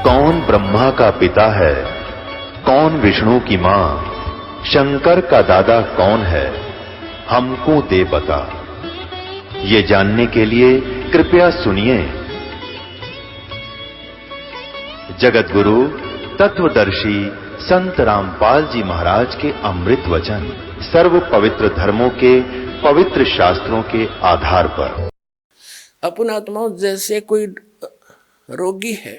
कौन ब्रह्मा का पिता है, कौन विष्णु की मां, शंकर का दादा कौन है, हमको दे बता। ये जानने के लिए कृपया सुनिए। जगत गुरु तत्वदर्शी संत रामपाल जी महाराज के अमृत वचन सर्व पवित्र धर्मों के पवित्र शास्त्रों के आधार पर। अपने आत्माओं, जैसे कोई रोगी है,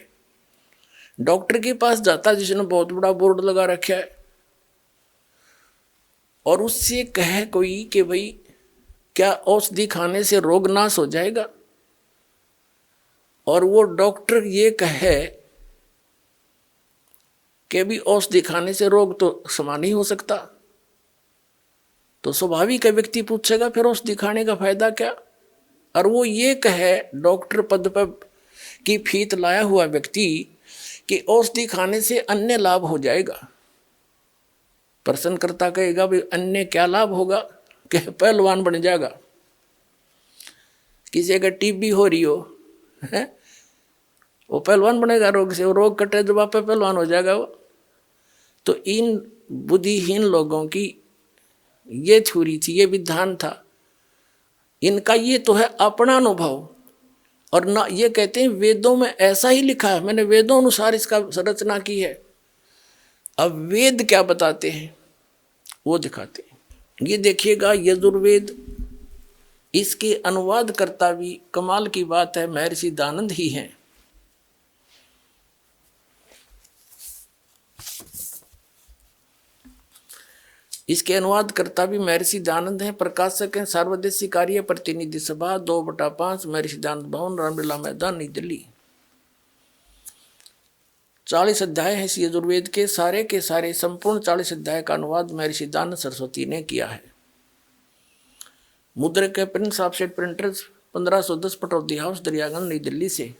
डॉक्टर के पास जाता जिसने बहुत बड़ा बोर्ड लगा रखा है और उससे कहे कोई कि भाई क्या औषधि खाने से रोग नाश हो जाएगा, और वो डॉक्टर ये कहे कि भी औषधि खाने से रोग तो समान ही हो सकता, तो स्वाभाविक है व्यक्ति पूछेगा फिर औषधि खाने का फायदा क्या। और वो ये कहे डॉक्टर पद पर की फीत लाया हुआ व्यक्ति कि औषधि खाने से अन्य लाभ हो जाएगा। प्रश्नकर्ता कहेगा भाई अन्य क्या लाभ होगा, कि पहलवान बन जाएगा। किसी का टीबी हो रही हो है, वो पहलवान बनेगा रोग से, वो रोग कटे जब आप पहलवान हो जाएगा वो। तो इन बुद्धिहीन लोगों की ये थ्योरी थी, ये विधान था इनका। ये तो है अपना अनुभव, और ना ये कहते हैं वेदों में ऐसा ही लिखा है, मैंने वेदों अनुसार इसका रचना की है। अब वेद क्या बताते हैं वो दिखाते हैं। ये देखिएगा यजुर्वेद, इसके अनुवाद करता भी कमाल की बात है, महर्षि दानंद ही हैं। इसके अनुवाद करता भी महर्षि दानंद हैं। प्रकाशक हैं सार्वदेशिक कार्य प्रतिनिधि सभा 2/5 महर्षि दानंद भवन, रामलीला मैदान, नई दिल्ली। 40 अध्याय है इस यजुर्वेद के सारे संपूर्ण 40 अध्याय का अनुवाद महर्षि दानंद सरस्वती ने किया है। मुद्रक के Prince offset printers 1510 Pataudi house, Daryaganj, नई दिल्ली से।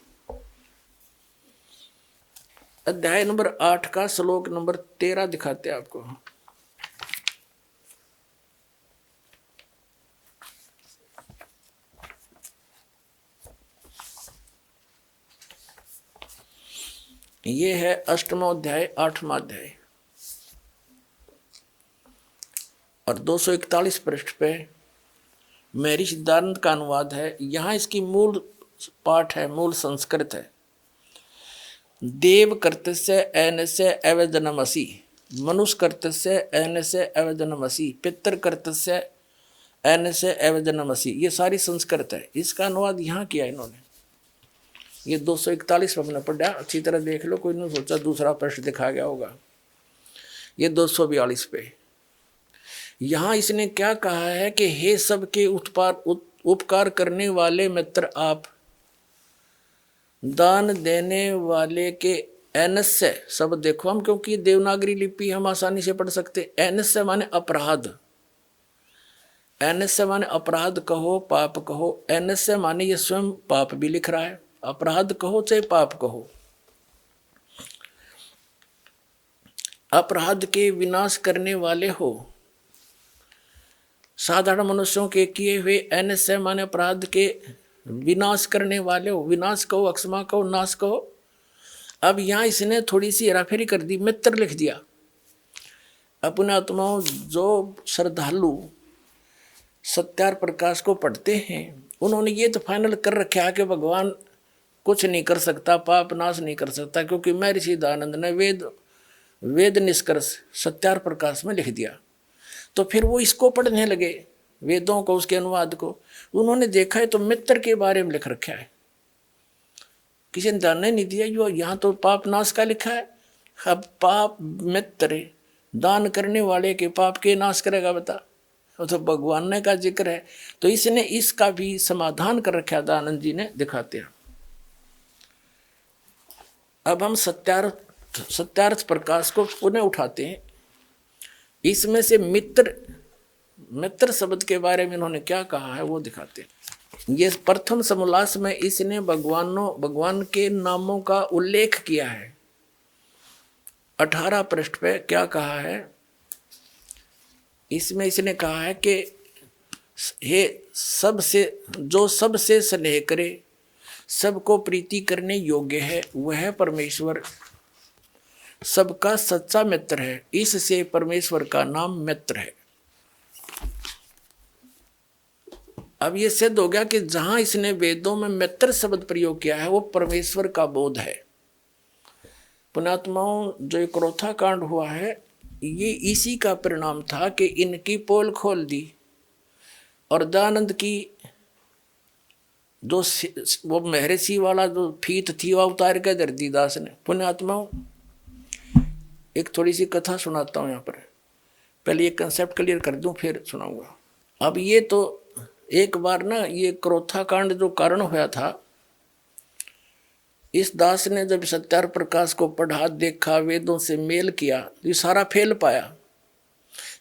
अध्याय नंबर 8 का श्लोक नंबर 13 दिखाते हैं आपको। ये है 8वां अध्याय 8वां अध्याय, और 241 पृष्ठ पे महर्षि दानंद का अनुवाद है। यहाँ इसकी मूल पाठ है, मूल संस्कृत है। देव कर्तस्य एनस्य अवजनमसि, मनुष्य कर्तस्य एनस्य अवजनमसि, पितर कर्तस्य एनस्य अवजनमसि। ये सारी संस्कृत है, इसका अनुवाद यहाँ किया इन्होंने। ये 241 पे हमने पढ़ा, अच्छी तरह देख लो, कोई नहीं सोचा दूसरा पृष्ठ दिखा गया होगा। ये 242 पे यहाँ इसने क्या कहा है कि हे सबके उपकार करने वाले मित्र आप, दान देने वाले के एनस्य शब्द देखो हम, क्योंकि देवनागरी लिपि हम आसानी से पढ़ सकते। एनस्य माने अपराध, एनस्य माने अपराध कहो, पाप कहो। एनस्य माने ये स्वयं पाप भी लिख रहा है, अपराध कहो चाहे पाप कहो। अपराध के विनाश करने वाले हो, साधारण मनुष्यों के किए हुए। एनस्य माने अपराध के विनाश करने वाले हो। विनाश कहो, अक्षमा कहो, नाश कहो। अब यहाँ इसने थोड़ी सी हेराफेरी कर दी, मित्र लिख दिया। अपने आत्माओं, जो श्रद्धालु सत्यार प्रकाश को पढ़ते हैं उन्होंने ये तो फाइनल कर रखा है कि भगवान कुछ नहीं कर सकता, पाप नाश नहीं कर सकता, क्योंकि महर्षि दानंद ने वेद निष्कर्ष सत्यार प्रकाश में लिख दिया। तो फिर वो इसको पढ़ने लगे, वेदों को, उसके अनुवाद को। उन्होंने देखा है तो मित्र के बारे में लिख रखा है, किसी ने ध्यान नहीं दिया। जो यहाँ तो पाप नाश का लिखा है। अब पाप मित्र, दान करने वाले के पाप के नाश करेगा बता, तो भगवान ने का जिक्र है। तो इसने इसका भी समाधान कर रखा दानंद जी ने, दिखाते हैं। अब हम सत्यार्थ प्रकाश को पुनः उठाते हैं। इसमें से मित्र शब्द के बारे में इन्होंने क्या कहा है वो दिखाते हैं। ये प्रथम समोल्लास में इसने भगवान के नामों का उल्लेख किया है। 18 पृष्ठ पे क्या कहा है, इसमें इसने कहा है कि हे सबसे, जो सबसे स्नेह करे, सबको प्रीति करने योग्य है, वह परमेश्वर सबका सच्चा मित्र है। इससे परमेश्वर का नाम मित्र है। अब ये सिद्ध हो गया कि जहां इसने वेदों में मित्र शब्द प्रयोग किया है वो परमेश्वर का बोध है। पुण्यात्माओं, जो एक क्रोथा कांड हुआ है ये इसी का परिणाम था कि इनकी पोल खोल दी और दयानंद की जो वो महर्षि वाला जो फीत थी वह उतार के धर दी दास ने। पुण्यात्माओं, एक थोड़ी सी कथा सुनाता हूँ यहाँ पर। पहले ये कंसेप्ट क्लियर कर दूं फिर सुनाऊंगा। अब ये तो एक बार ना ये क्रोथा कांड जो कारण हुआ था, इस दास ने जब सत्यार प्रकाश को पढ़ा, देखा, वेदों से मेल किया तो ये सारा फेल पाया।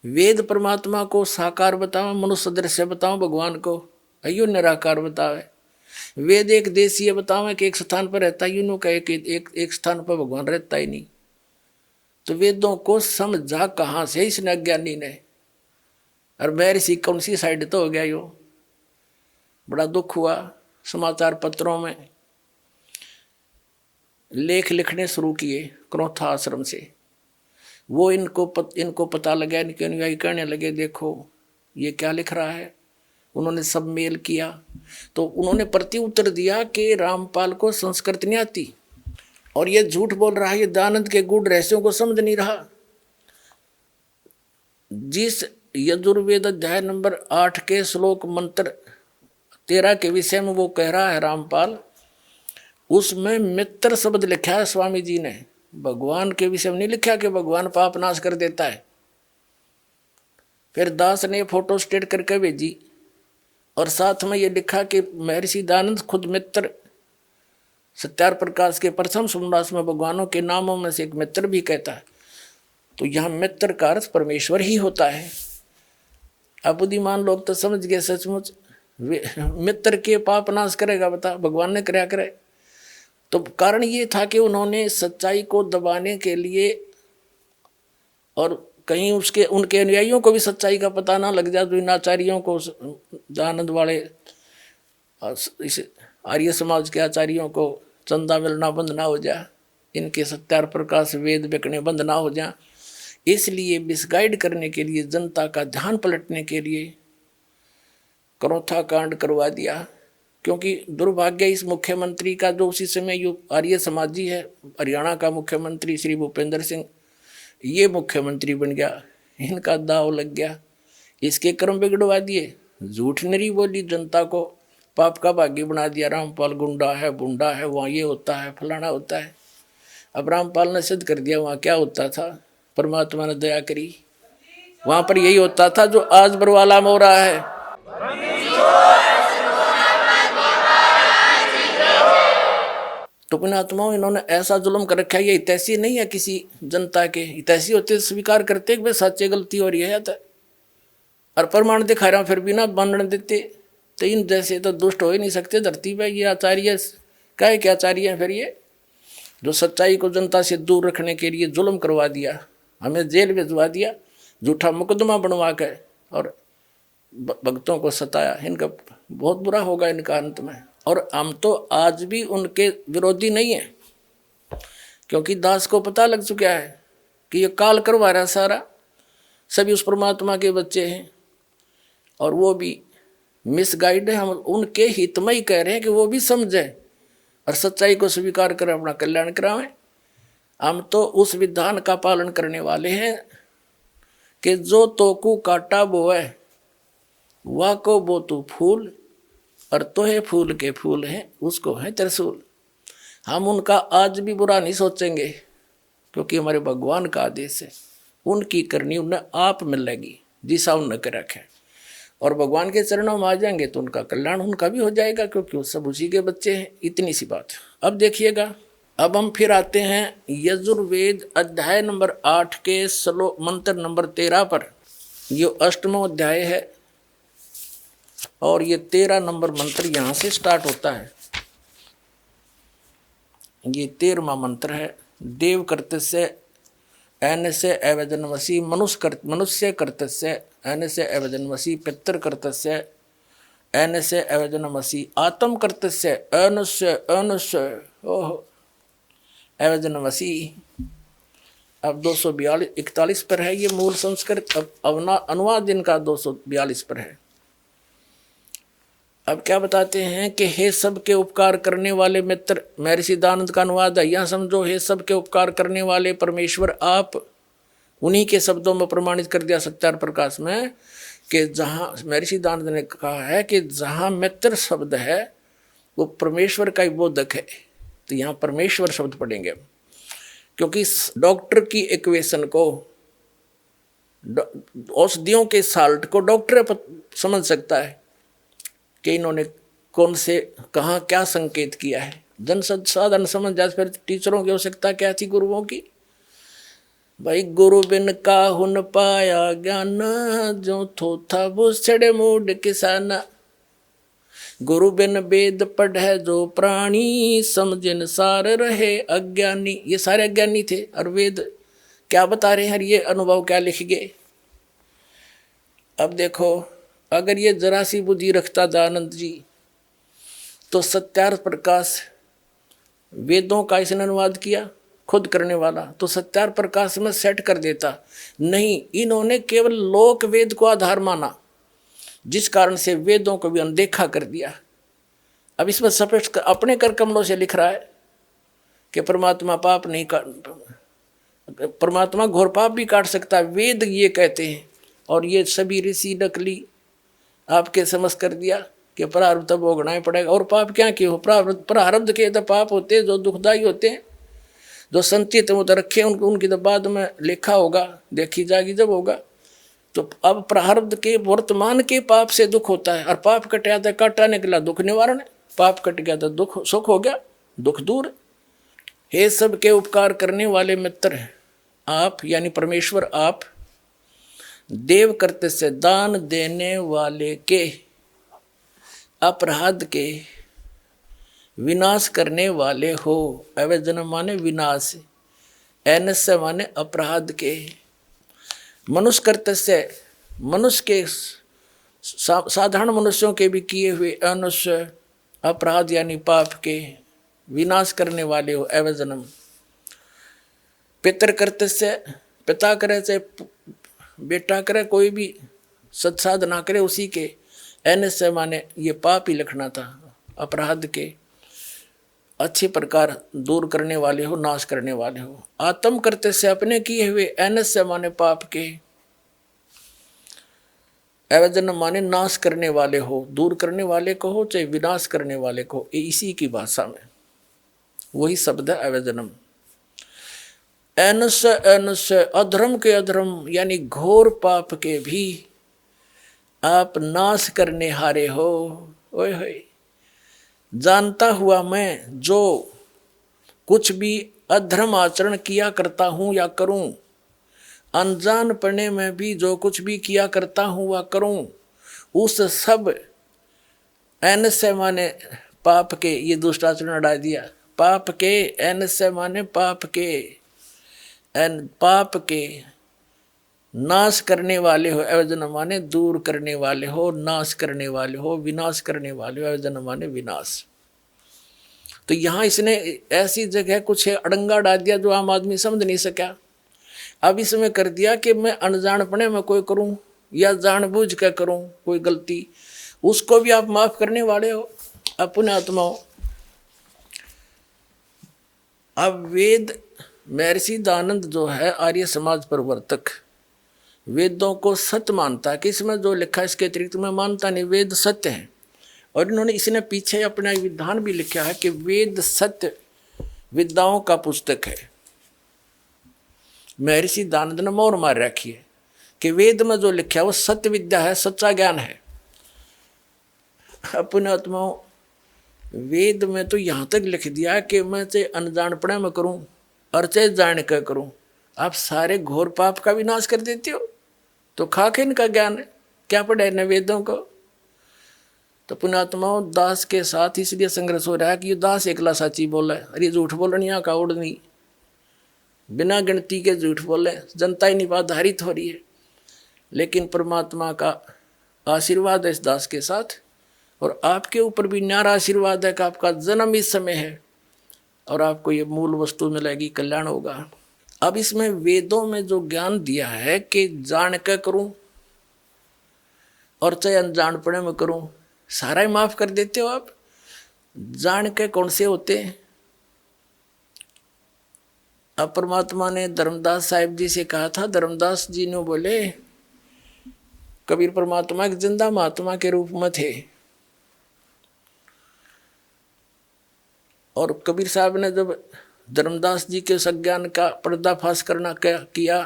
वेद परमात्मा को साकार बताओ, मनुष्य दृश्य बताओ, भगवान को अयो निराकार बतावे। वेद एक देशीय बतावे कि एक स्थान पर रहता ही, यूं कहे कि एक स्थान पर भगवान रहता ही नहीं। तो वेदों को समझा कहाँ से इसने अज्ञानी ने। और महर्षि कौन सी साइड तो हो गया यो। बड़ा दुख हुआ। समाचार पत्रों में लेख लिखने शुरू किए क्रोथा आश्रम से। वो इनको पता लगा, इनके अनुयायी कहने लगे देखो ये क्या लिख रहा है। उन्होंने सब मेल किया तो उन्होंने प्रति उत्तर दिया कि रामपाल को संस्कृत नहीं आती और ये झूठ बोल रहा है, ये दयानंद के गूढ़ रहस्यों को समझ नहीं रहा। जिस यजुर्वेद अध्याय नंबर 8 के श्लोक मंत्र 13 के विषय में वो कह रहा है रामपाल, उसमें मित्र शब्द लिखा है स्वामी जी ने। भगवान के विषय में नहीं लिखा कि भगवान पाप नाश कर देता है। फिर दास ने फोटो स्टेट करके भेजी और साथ में ये लिखा कि महर्षि दयानंद खुद मित्र सत्यार प्रकाश के प्रथम सोमनाथ में भगवानों के नामों में से एक मित्र भी कहता है। तो यहाँ मित्र का अर्थ परमेश्वर ही होता है। अब बुद्धिमान लोग तो समझ गए सचमुच मित्र के पाप नाश करेगा, बता भगवान ने कराया करे। तो कारण ये था कि उन्होंने सच्चाई को दबाने के लिए और कहीं उनके अनुयायियों को भी सच्चाई का पता ना लग जाए, तो इन आचार्यों को, दयानंद वाले इस आर्य समाज के आचार्यों को चंदा मिलना बंद ना हो जाए, इनके सत्यार प्रकाश वेद बिकने बंद ना हो जाए। इसलिए मिसगाइड करने के लिए, जनता का ध्यान पलटने के लिए क्रोथा कांड करवा दिया। क्योंकि दुर्भाग्य इस मुख्यमंत्री का, जो उसी समय यो आर्य समाजी है, हरियाणा का मुख्यमंत्री श्री भूपेंद्र सिंह, ये मुख्यमंत्री बन गया। इनका दाव लग गया, इसके कर्म बिगड़वा दिए, झूठ नरी बोली, जनता को पाप का भागी बना दिया। रामपाल गुंडा है, बुंडा है, वहाँ ये होता है, फलाना होता है। अब रामपाल ने सिद्ध कर दिया वहाँ क्या होता था। परमात्मा ने दया करी, वहाँ पर यही होता था जो आज बरवाला में हो रहा है। तो पुण्यात्माओं, इन्होंने ऐसा जुल्म कर रखा है। ये हितैषी नहीं है किसी जनता के। हितैषी होते स्वीकार करते कि भाई सच्चे गलती हो रही है, और प्रमाण दिखा रहा हूँ फिर भी ना मानने देते। तो इन जैसे तो दुष्ट हो ही नहीं सकते धरती पे। ये आचार्य क्या क्या आचार्य हैं फिर ये, जो सच्चाई को जनता से दूर रखने के लिए जुल्म करवा दिया, हमें जेल भिजवा दिया, झूठा मुकदमा बनवा के और भक्तों को सताया। इनका बहुत बुरा होगा इनका अंत में। और हम तो आज भी उनके विरोधी नहीं हैं, क्योंकि दास को पता लग चुका है कि ये काल करवा रहा सारा। सभी उस परमात्मा के बच्चे हैं और वो भी मिसगाइड है। हम उनके हित में ही कह रहे हैं कि वो भी समझे और सच्चाई को स्वीकार करें, अपना कल्याण करावें। हम तो उस विधान का पालन करने वाले हैं कि जो तोकू काटा बोए वह को बो तू फूल, और तोहे फूल के फूल हैं उसको है त्रिशूल। हम उनका आज भी बुरा नहीं सोचेंगे, क्योंकि हमारे भगवान का आदेश है। उनकी करनी उन्हें आप मिलेगी जिसा उन्हें कर रखे, और भगवान के चरणों में आ जाएंगे तो उनका कल्याण उनका भी हो जाएगा, क्योंकि वो सब उसी के बच्चे हैं। इतनी सी बात। अब देखिएगा, अब हम फिर आते हैं यजुर्वेद अध्याय नंबर 8 के श्लोक मंत्र नंबर 13 पर। ये 8वां अध्याय है और ये 13 नंबर मंत्र यहाँ से स्टार्ट होता है। ये 13वां मंत्र है। देव कर्तस्य ऐनस्य अवजन्मसि, मनुष्य कर्तस्य ऐनस्य अवजन्मसि, पितृ कर्तस्य एन से अवजनमसी, आत्म कर्तस्य अनुस्य अनुस्य ओह अवजनमसी। अब 242-41 पर है ये मूल संस्कृत, अब अनुवाद इनका 242 पर है। अब क्या बताते हैं कि हे सबके उपकार करने वाले मित्र, महर्षि दयानंद का अनुवाद है। यहाँ समझो, हे सबके उपकार करने वाले परमेश्वर आप, उन्हीं के शब्दों में प्रमाणित कर दिया सत्यार प्रकाश में कि जहाँ महर्षि दयानंद ने कहा है कि जहाँ मित्र शब्द है वो परमेश्वर का ही बोधक है, तो यहाँ परमेश्वर शब्द पढ़ेंगे। क्योंकि डॉक्टर की इक्वेशन को, औषधियों के साल्ट को डॉक्टर समझ सकता है कि इन्होंने कौन से कहाँ क्या संकेत किया है। जन साधारण समझ जाए, फिर टीचरों की आवश्यकता क्या थी, गुरुओं की। भाई गुरु बिन काहू न पाया ज्ञान, जो थोथा वो छड़े मूड किसाना। गुरु बिन वेद पढ़े जो प्राणी, समझन सार रहे अज्ञानी। ये सारे अज्ञानी थे, और वेद क्या बता रहे हैं, ये अनुभव क्या लिख गए। अब देखो, अगर ये जरा सी बुद्धि रखता दयानंद जी तो सत्यार्थ प्रकाश वेदों का इसने अनुवाद किया खुद करने वाला, तो सत्यार्थ प्रकाश में सेट कर देता। नहीं, इन्होंने केवल लोक वेद को आधार माना, जिस कारण से वेदों को भी अनदेखा कर दिया। अब इसमें स्पष्ट अपने कर कमलों से लिख रहा है कि परमात्मा पाप नहीं काट, परमात्मा घोर पाप भी काट सकता है, वेद ये कहते हैं। और ये सभी ऋषि नकली आपके समझ कर दिया कि प्रारब्ध तो भोगना ही पड़ेगा। और पाप क्या क्यों, प्रारब्ध के तो पाप होते हैं जो दुखदायी होते हैं, जो संचित वो तो रखे उनकी तो बाद में लेखा होगा, देखी जाएगी जब होगा। तो अब प्रारब्ध के वर्तमान के पाप से दुख होता है, और पाप कट गया था, काटा निकला दुख निवारण है, पाप कट गया था दुख सुख हो गया, दुख दूर। हे सबके उपकार करने वाले मित्र आप, यानी परमेश्वर आप, देव करते से दान देने वाले के, अपराध के विनाश करने वाले हो। अवजन माने विनाश, एनस्य माने अपराध के। मनुष्य कर्तव्य से, मनुष्य के साधारण मनुष्यों के भी किए हुए अनुष्य अपराध यानी पाप के विनाश करने वाले हो। अवजनम पितर कर्तव्य से, पिता करे से बेटा करे, कोई भी सत्साधना करे उसी के। एनस्य माने ये पाप ही लिखना था, अपराध के अच्छी प्रकार दूर करने वाले हो, नाश करने वाले हो। आत्म करते से अपने किए हुए, एनस्य माने पाप के, अवजन माने नाश करने वाले हो, दूर करने वाले को हो चाहे विनाश करने वाले को, इसी की भाषा में वही शब्द है अवजनम। एनस्य एनस्य अधर्म के अधर्म यानी घोर पाप के भी आप नाश करने हारे हो। ओए होए, जानता हुआ मैं जो कुछ भी अधर्म आचरण किया करता हूँ या करूँ, अनजान पढ़ने में भी जो कुछ भी किया करता हूँ वह करूँ, उस सब एन से माने पाप के, ये दुष्टाचरण हटा दिया, पाप के, एन से माने पाप के, एन पाप के नाश करने वाले हो। अवजन माने दूर करने वाले हो, नाश करने वाले हो, विनाश करने वाले हो। अवजन माने विनाश। तो यहाँ इसने ऐसी जगह कुछ अड़ंगा डाल दिया जो आम आदमी समझ नहीं सका। अब इसमें कर दिया कि मैं अनजानपने में कोई करूं या जानबूझ कर करूं कोई गलती, उसको भी आप माफ करने वाले हो अपने आत्माओं। अब वेद, महर्षि दयानंद जो है आर्य समाज प्रवर्तक, वेदों को सत्य मानता है कि इसमें जो लिखा है इसके अतिरिक्त मैं मानता नहीं, वेद सत्य है। और इन्होंने इसने पीछे अपना विधान भी लिखा है कि वेद सत्य विद्याओं का पुस्तक है। महर्षि दयानंद ने मोहर मार रखी है कि वेद में जो लिखा है वो सत्य विद्या है, सच्चा ज्ञान है। अपने आत्माओं, वेद में तो यहाँ तक लिख दिया कि मैं चाहे अनजानपणे में करूँ और चाहे जान कर करूँ, आप सारे घोर पाप का विनाश कर देते हो। तो खाके इनका ज्ञान है, क्या पढ़े न वेदों को। तो पुण्यात्माओं, दास के साथ इसलिए संघर्ष हो रहा है कि ये दास एकला साची बोला है और ये झूठ बोलने यहाँ का उड़ नहीं, बिना गिनती के झूठ बोले, जनता ही निराधारित हो रही है। लेकिन परमात्मा का आशीर्वाद है इस दास के साथ और आपके ऊपर भी न्यारा आशीर्वाद है कि आपका जन्म इस समय है और आपको ये मूल वस्तु मिलेगी, कल्याण होगा। अब इसमें वेदों में जो ज्ञान दिया है कि जान के करूं और चाहे अनजान पड़े में करूं, सारा ही माफ कर देते हो आप। जान के कौन से होते हैं? अब परमात्मा ने धर्मदास साहिब जी से कहा था, धर्मदास जी ने बोले कबीर परमात्मा एक जिंदा महात्मा के रूप में थे, और कबीर साहब ने जब धर्मदास जी के सज्ञान का पर्दाफाश करना किया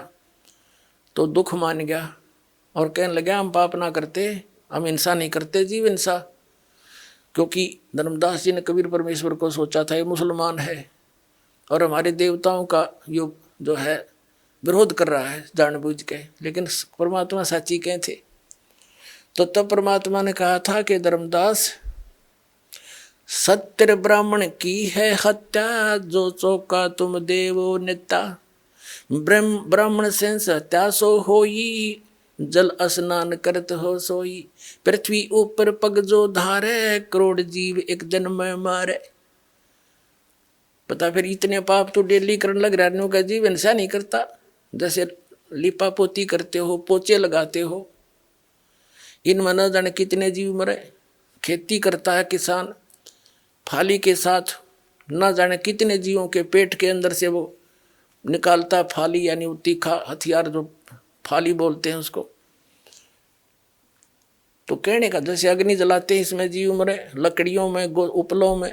तो दुख मान गया और कहने लगा हम पाप ना करते, हम हिंसा नहीं करते, जीव हिंसा। क्योंकि धर्मदास जी ने कबीर परमेश्वर को सोचा था ये मुसलमान है और हमारे देवताओं का जो है विरोध कर रहा है जानबूझ के, लेकिन परमात्मा साची कहे थे। तो तब परमात्मा ने कहा था कि धर्मदास, सत्य ब्राह्मण की है हत्या, जो चौका तुम देवो नेता, ब्राह्मण से हत्या सो होई, जल स्नान करत हो सोई, पृथ्वी ऊपर पग जो धारे, करोड़ जीव एक दिन में मारे। पता फिर इतने पाप तो डेली करने लग रहा का जीव हिंसा नहीं करता, जैसे लिपा पोती करते हो, पोचे लगाते हो, इनमें न जाने कितने जीव मरे। खेती करता है किसान, फाली के साथ न जाने कितने जीवों के पेट के अंदर से वो निकालता फाली, यानी वो तीखा हथियार जो फाली बोलते हैं उसको। तो कहने का जैसे अग्नि जलाते हैं इसमें जीव मरे, लकड़ियों में उपलों में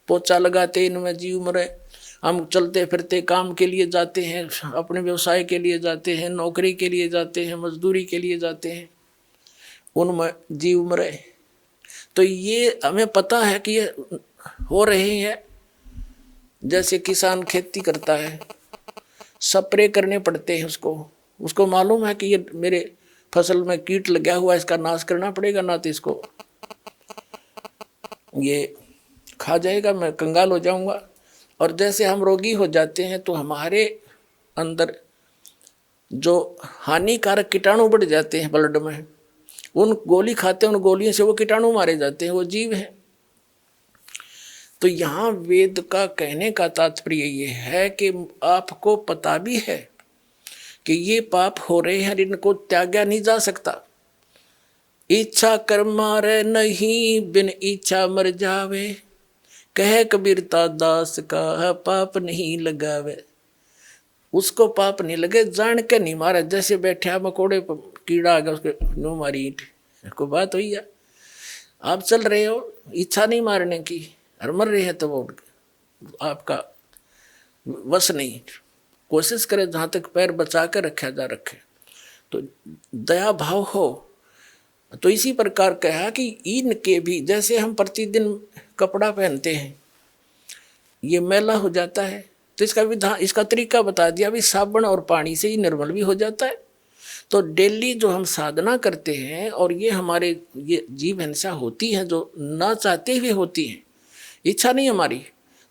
पोचा लगाते इनमें जीव मरे। हम चलते फिरते काम के लिए जाते हैं, अपने व्यवसाय के लिए जाते हैं, नौकरी के लिए जाते हैं, मजदूरी के लिए जाते हैं, उनमें जीव मरे। तो ये हमें पता है कि ये हो रहे हैं। जैसे किसान खेती करता है, स्प्रे करने पड़ते हैं उसको मालूम है कि ये मेरे फसल में कीट लगा हुआ है, इसका नाश करना पड़ेगा, ना तो इसको ये खा जाएगा, मैं कंगाल हो जाऊंगा। और जैसे हम रोगी हो जाते हैं तो हमारे अंदर जो हानिकारक कीटाणु बढ़ जाते हैं ब्लड में, उन गोली खाते हैं, उन गोलियों से वो कीटाणु मारे जाते हैं, वो जीव है। तो यहाँ वेद का कहने का तात्पर्य ये है कि आपको पता भी है कि ये पाप हो रहे हैं, इनको त्यागा नहीं जा सकता। इच्छा कर मारे नहीं, बिन इच्छा मर जावे, कह कबीरता दास का पाप नहीं लगावे। उसको पाप नहीं लगे, जान के नहीं मारे। जैसे बैठा मकोड़े पर कीड़ा आ गया, उसके नो मारी ईंट, को बात हुई है। आप चल रहे हो, इच्छा नहीं मारने की और मर रहे हैं, तो वो आपका वश नहीं। कोशिश करें जहाँ तक पैर बचा कर रखा जा रखे। तो दया भाव हो। तो इसी प्रकार कहा कि इनके भी, जैसे हम प्रतिदिन कपड़ा पहनते हैं, ये मैला हो जाता है, तो इसका विधान, इसका तरीका बता दिया, भी साबुन और पानी से ही निर्मल भी हो जाता है। तो डेली जो हम साधना करते हैं और ये हमारे ये जीव हिंसा होती है, जो ना चाहते हुए होती हैं, इच्छा नहीं हमारी,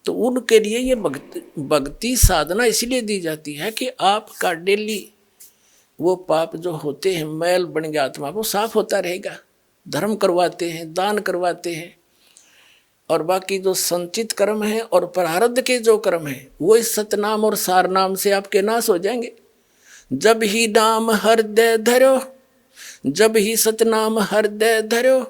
तो उनके लिए ये भक्ति साधना इसलिए दी जाती है कि आपका डेली वो पाप जो होते हैं, मैल बन गया आत्मा, वो साफ होता रहेगा। धर्म करवाते हैं, दान करवाते हैं, और बाकी जो संचित कर्म है और प्रारब्ध के जो कर्म है, वो इस सतनाम और सार नाम से आपके नाश हो जाएंगे। जब ही नाम हृदय धरो, जब ही सतनाम हृदय धरो,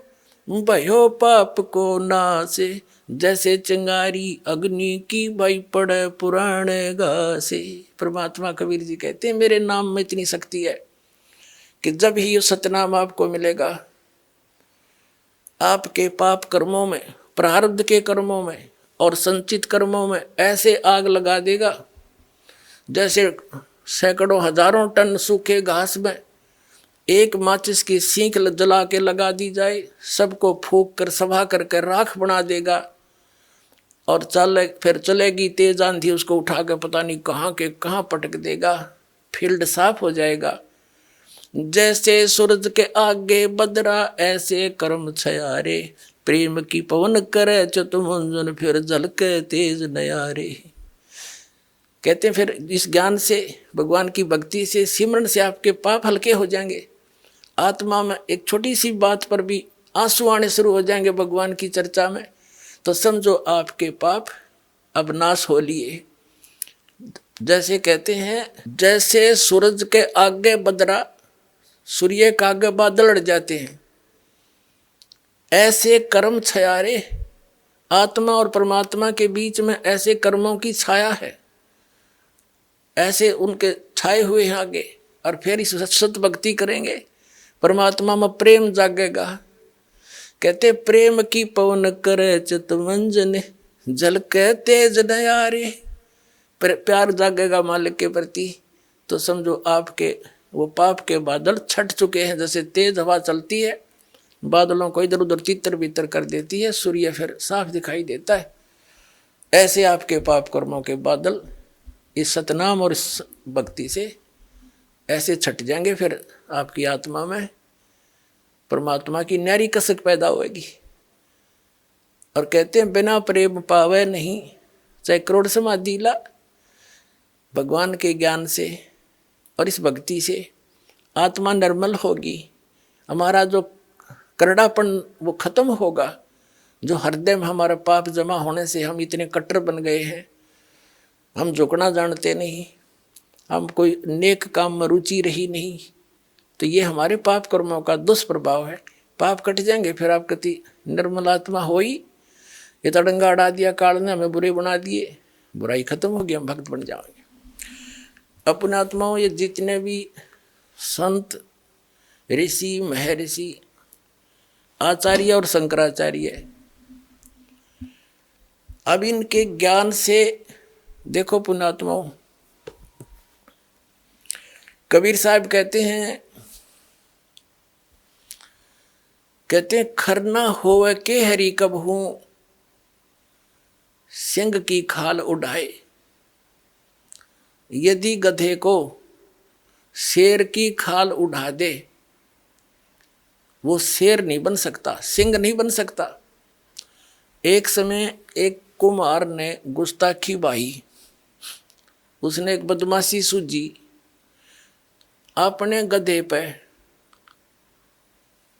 भयो पाप को नासे, जैसे चिंगारी अग्नि की भई पड़े पुराण घासे। परमात्मा कबीर जी कहते हैं मेरे नाम में इतनी शक्ति है कि जब ही ये सतनाम आपको मिलेगा, आपके पाप कर्मों में, प्रारब्ध के कर्मों में और संचित कर्मों में ऐसे आग लगा देगा, जैसे सैकड़ों हजारों टन सूखे घास में एक माचिस की सीख जला के लगा दी जाए, सबको फूंक कर सभा करके राख बना देगा। और फिर चलेगी तेज आंधी, उसको उठा के पता नहीं कहाँ के कहाँ पटक देगा, फील्ड साफ हो जाएगा। जैसे सूरज के आगे बदरा, ऐसे कर्म छयारे, प्रेम की पवन करे चतुमुंजन, फिर झलके तेज नयारे। कहते हैं फिर इस ज्ञान से, भगवान की भक्ति से, सिमरन से आपके पाप हल्के हो जाएंगे। आत्मा में एक छोटी सी बात पर भी आंसू आने शुरू हो जाएंगे भगवान की चर्चा में, तो समझो आपके पाप अब नाश हो लिए। जैसे कहते हैं, जैसे सूरज के आगे बदरा, सूर्य के आगे बादल अड़ जाते हैं, ऐसे कर्म छयारे, आत्मा और परमात्मा के बीच में ऐसे कर्मों की छाया है, ऐसे उनके छाए हुए हैं आगे। और फिर इस सत भक्ति करेंगे, परमात्मा में प्रेम जागेगा। कहते प्रेम की पवन करे चितवंजन, जल के तेज नयारे। प्यार जागेगा मालिक के प्रति, तो समझो आपके वो पाप के बादल छट चुके हैं। जैसे तेज हवा चलती है, बादलों को इधर उधर तितर बितर कर देती है, सूर्य फिर साफ दिखाई देता है, ऐसे आपके पाप कर्मों के बादल इस सतनाम और इस भक्ति से ऐसे छट जाएंगे। फिर आपकी आत्मा में परमात्मा की न्यारी कसक पैदा होगी। और कहते हैं बिना प्रेम पावे नहीं, चाहे करोड़ समाधि ला। भगवान के ज्ञान से और इस भक्ति से आत्मा निर्मल होगी, हमारा जो करड़ापन वो खत्म होगा। जो हृदय में हमारा पाप जमा होने से हम इतने कट्टर बन गए हैं, हम झुकना जानते नहीं, हम कोई नेक काम में रुचि रही नहीं, तो ये हमारे पाप कर्मों का दुष्प्रभाव है। पाप कट जाएंगे, फिर आप कति निर्मल आत्मा हो ही। ये तड़ंगा अड़ा दिया काल ने, हमें बुरे बना दिए, बुराई खत्म होगी, हम भक्त बन जाएंगे। अपने आत्माओं, ये जितने भी संत, ऋषि, महर्षि, आचार्य और शंकराचार्य, अब इनके ज्ञान से देखो पुण्यात्माओं, कबीर साहब कहते हैं खरना होवे के हरि कब हूं, सिंह की खाल उड़ाए। यदि गधे को शेर की खाल उड़ा दे, वो शेर नहीं बन सकता, सिंह नहीं बन सकता। एक समय एक कुम्हार ने गुस्ताखी बाही, उसने एक बदमाशी सूझी अपने गधे पे,